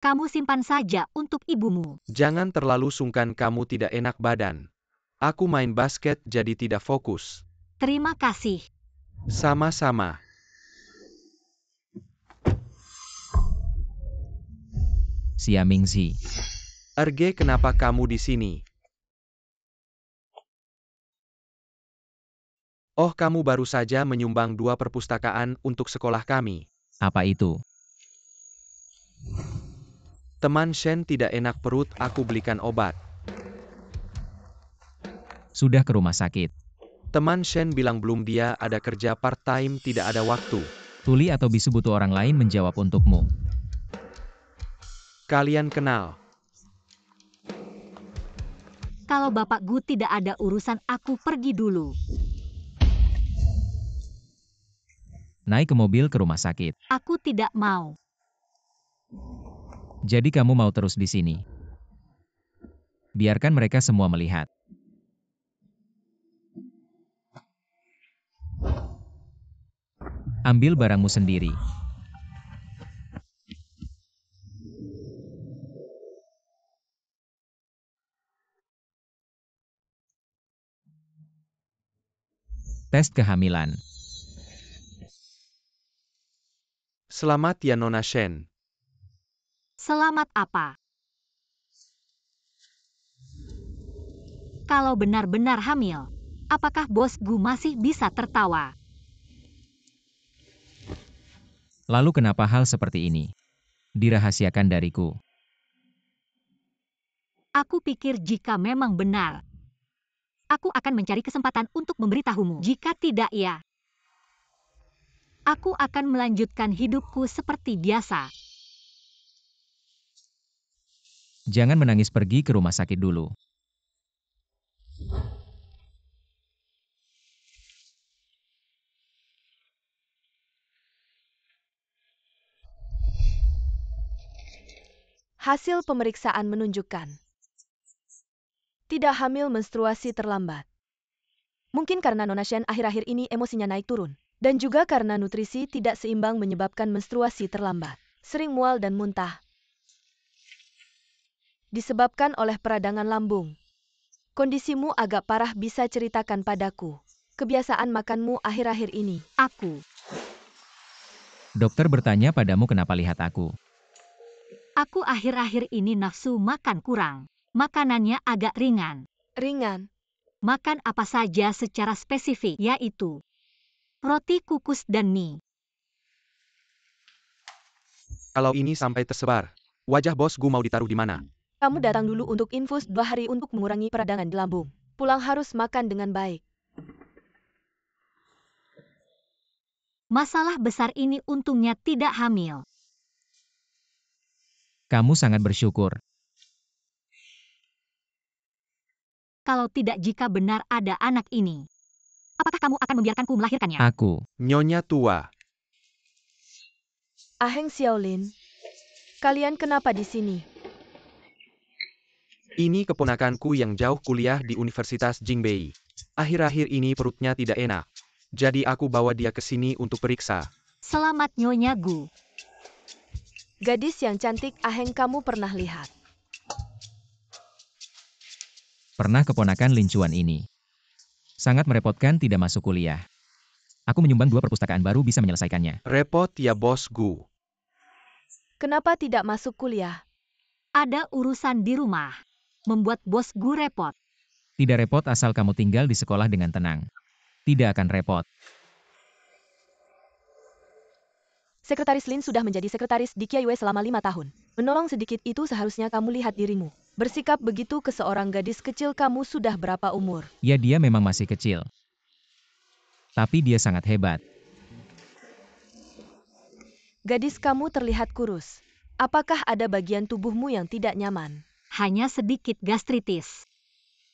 B: Kamu simpan saja untuk ibumu.
C: Jangan terlalu sungkan, kamu tidak enak badan. Aku main basket jadi tidak fokus.
B: Terima kasih.
C: Sama-sama.
A: Xiamingzi.
C: Erge, kenapa kamu di sini? Oh, kamu baru saja menyumbang 2 perpustakaan untuk sekolah kami.
A: Apa itu?
C: Teman Shen tidak enak perut, aku belikan obat.
A: Sudah ke rumah sakit.
C: Teman Shen bilang belum, dia ada kerja part-time, tidak ada waktu.
A: Tuli atau bisu butuh orang lain menjawab untukmu.
C: Kalian kenal?
B: Kalau Bapak Gu tidak ada urusan, aku pergi dulu.
A: Naik ke mobil ke rumah sakit.
B: Aku tidak mau.
A: Jadi kamu mau terus di sini? Biarkan mereka semua melihat. Ambil barangmu sendiri. Tes kehamilan.
C: Selamat ya Nona Shen.
B: Selamat apa? Kalau benar-benar hamil, apakah Bos Gu masih bisa tertawa?
A: Lalu kenapa hal seperti ini dirahasiakan dariku?
B: Aku pikir jika memang benar, aku akan mencari kesempatan untuk memberitahumu. Jika tidak, ya, aku akan melanjutkan hidupku seperti biasa.
A: Jangan menangis, pergi ke rumah sakit dulu.
D: Hasil pemeriksaan menunjukkan tidak hamil, menstruasi terlambat. Mungkin karena Nona Shen akhir-akhir ini emosinya naik turun. Dan juga karena nutrisi tidak seimbang menyebabkan menstruasi terlambat. Sering mual dan muntah. Disebabkan oleh peradangan lambung. Kondisimu agak parah, bisa ceritakan padaku. Kebiasaan makanmu akhir-akhir ini.
A: Dokter bertanya padamu kenapa lihat aku.
B: Aku akhir-akhir ini nafsu makan kurang. Makanannya agak ringan.
D: Ringan.
B: Makan apa saja secara spesifik, yaitu roti kukus dan mie.
C: Kalau ini sampai tersebar, wajah bos Gu mau ditaruh di mana?
D: Kamu datang dulu untuk infus 2 hari untuk mengurangi peradangan di lambung. Pulang harus makan dengan baik.
B: Masalah besar ini untungnya tidak hamil.
A: Kamu sangat bersyukur.
B: Kalau tidak, jika benar ada anak ini, apakah kamu akan membiarkanku melahirkannya?
A: Aku.
C: Nyonya tua.
D: Aheng Xiaolin, kalian kenapa di sini?
C: Ini keponakanku yang jauh kuliah di Universitas Jingbei. Akhir-akhir ini perutnya tidak enak. Jadi aku bawa dia ke sini untuk periksa.
B: Selamat Nyonya Gu.
D: Gadis yang cantik Aheng kamu pernah lihat.
A: Pernah keponakan lincuan ini. Sangat merepotkan tidak masuk kuliah. Aku menyumbang 2 perpustakaan baru bisa menyelesaikannya.
C: Repot ya bos Gu.
D: Kenapa tidak masuk kuliah?
B: Ada urusan di rumah. Membuat bos Gu repot.
A: Tidak repot asal kamu tinggal di sekolah dengan tenang. Tidak akan repot.
D: Sekretaris Lin sudah menjadi sekretaris di Qiayue selama 5 tahun. Menolong sedikit itu seharusnya kamu lihat dirimu. Bersikap begitu ke seorang gadis kecil. Kamu sudah berapa umur?
A: Ya, dia memang masih kecil. Tapi dia sangat hebat.
D: Gadis kamu terlihat kurus. Apakah ada bagian tubuhmu yang tidak nyaman?
B: Hanya sedikit gastritis.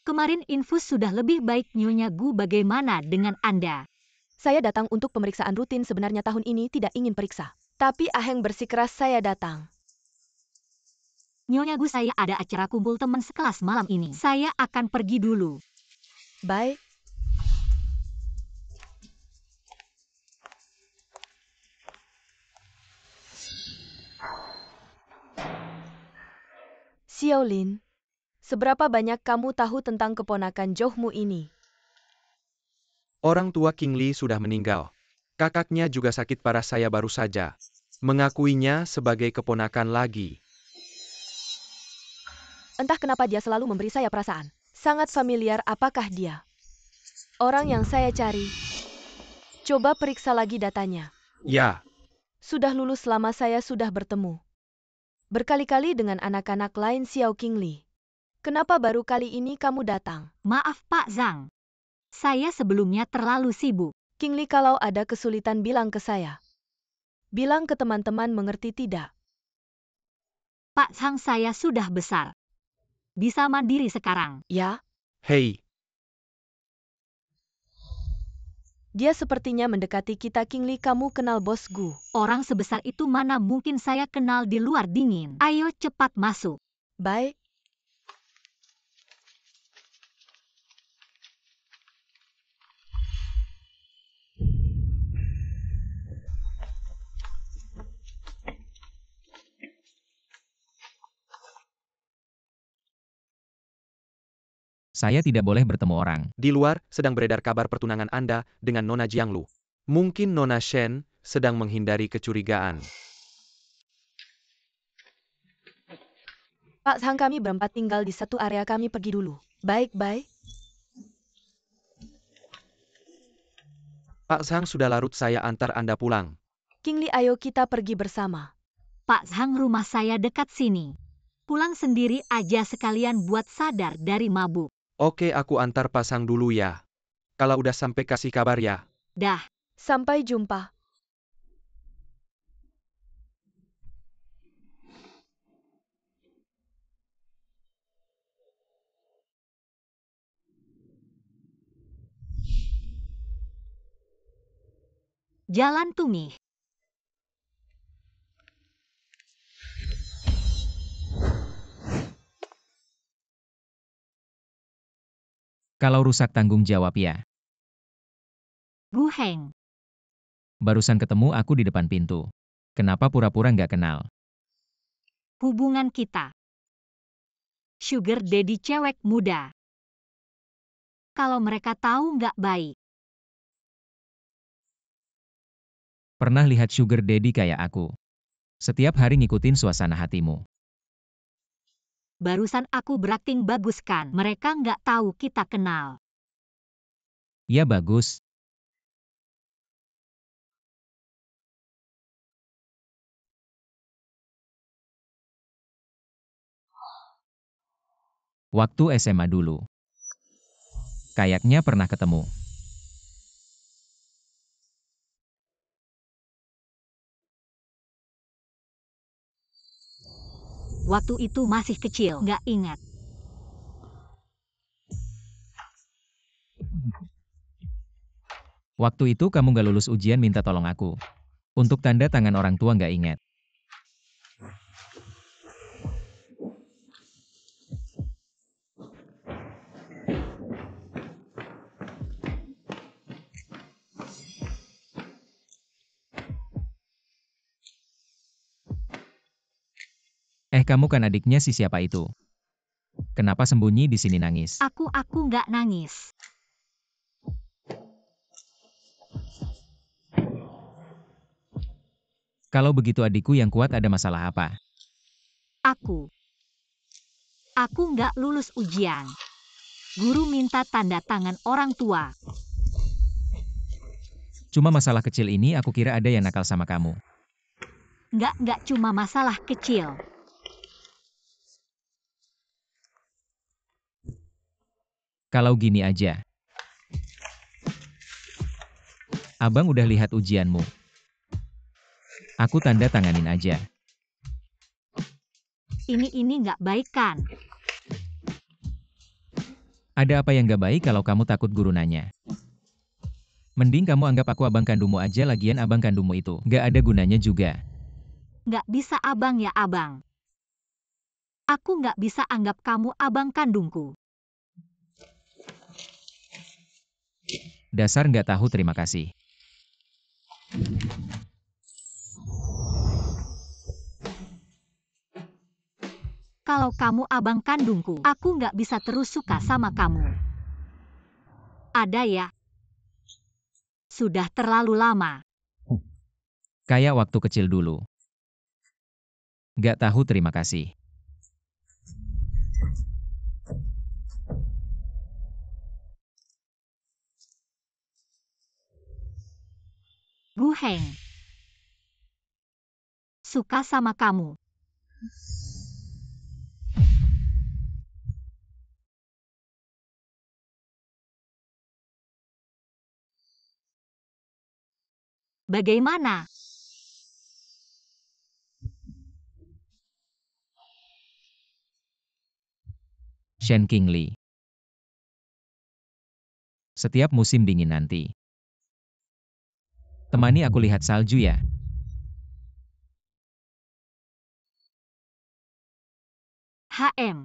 B: Kemarin infus sudah lebih baik. Nyonya Gu, bagaimana dengan Anda?
D: Saya datang untuk pemeriksaan rutin. Sebenarnya tahun ini tidak ingin periksa. Tapi Aheng bersikeras saya datang.
B: Nyonya Gu, saya ada acara kumpul teman sekelas malam ini. Saya akan pergi dulu.
D: Baik. Xiaolin, seberapa banyak kamu tahu tentang keponakan Johmu ini?
C: Orang tua King Li sudah meninggal. Kakaknya juga sakit parah, saya baru saja mengakuinya sebagai keponakan lagi.
D: Entah kenapa dia selalu memberi saya perasaan. Sangat familiar. Apakah dia orang yang saya cari? Coba periksa lagi datanya.
C: Ya,
D: Sudah lulus lama saya sudah bertemu berkali-kali dengan anak-anak lain Xiao King Li. Kenapa baru kali ini kamu datang?
B: Maaf Pak Zhang. Saya sebelumnya terlalu sibuk.
D: King Li, kalau ada kesulitan bilang ke saya. Bilang ke teman-teman, mengerti tidak?
B: Pak Zhang, saya sudah besar. Bisa mandiri sekarang.
D: Ya,
C: hei,
D: dia sepertinya mendekati kita. King Li, kamu kenal bos Gu?
B: Orang sebesar itu mana mungkin saya kenal di luar dingin. Ayo cepat masuk.
D: Baik.
A: Saya tidak boleh bertemu orang.
C: di luar sedang beredar kabar pertunangan Anda dengan Nona Jianglu. Mungkin Nona Shen sedang menghindari kecurigaan.
D: Pak Zhang, kami berempat tinggal di satu area, kami pergi dulu. Baik-baik.
C: Pak Zhang, sudah larut, saya antar Anda pulang.
D: King Li, ayo kita pergi bersama.
B: Pak Zhang, rumah saya dekat sini. Pulang sendiri aja sekalian buat sadar dari mabuk.
C: Oke, aku antar pasang dulu ya. Kalau udah sampai kasih kabar ya.
B: Dah.
D: Sampai jumpa.
B: Jalan Tumih.
A: Kalau rusak tanggung jawab ya.
B: Gu Heng.
A: Barusan ketemu aku di depan pintu. Kenapa pura-pura nggak kenal?
B: Hubungan kita Sugar daddy cewek muda. Kalau mereka tahu nggak baik.
A: Pernah lihat sugar daddy kayak aku? Setiap hari ngikutin suasana hatimu.
B: Barusan aku berakting bagus kan? Mereka nggak tahu kita kenal.
A: Ya bagus. Waktu SMA dulu. Kayaknya pernah ketemu.
B: Waktu itu masih kecil, nggak ingat.
A: Waktu itu kamu gak lulus ujian minta tolong aku. Untuk tanda tangan orang tua gak ingat. Kamu kan adiknya si siapa itu? Kenapa sembunyi di sini nangis?
B: Aku nggak nangis.
A: Kalau begitu adikku yang kuat ada masalah apa?
B: Aku nggak lulus ujian. Guru minta tanda tangan orang tua.
A: Cuma masalah kecil ini aku kira ada yang nakal sama kamu.
B: Nggak cuma masalah kecil.
A: Kalau gini aja. Abang udah lihat ujianmu. Aku tanda tanganin aja.
B: Ini nggak baik kan?
A: Ada apa yang gak baik kalau kamu takut guru nanya? Mending kamu anggap aku abang kandungmu aja, lagian abang kandungmu itu gak ada gunanya juga.
B: Nggak bisa abang ya abang. Aku nggak bisa anggap kamu abang kandungku.
A: Dasar gak tahu terima kasih.
B: Kalau kamu abang kandungku, aku nggak bisa terus suka sama kamu. Ada ya? Sudah terlalu lama.
A: Kayak waktu kecil dulu. Gak tahu terima kasih.
B: Gu Heng. Suka sama kamu. Bagaimana?
A: Shen Qingli. Setiap musim dingin nanti. Temani aku lihat salju ya.
B: HM.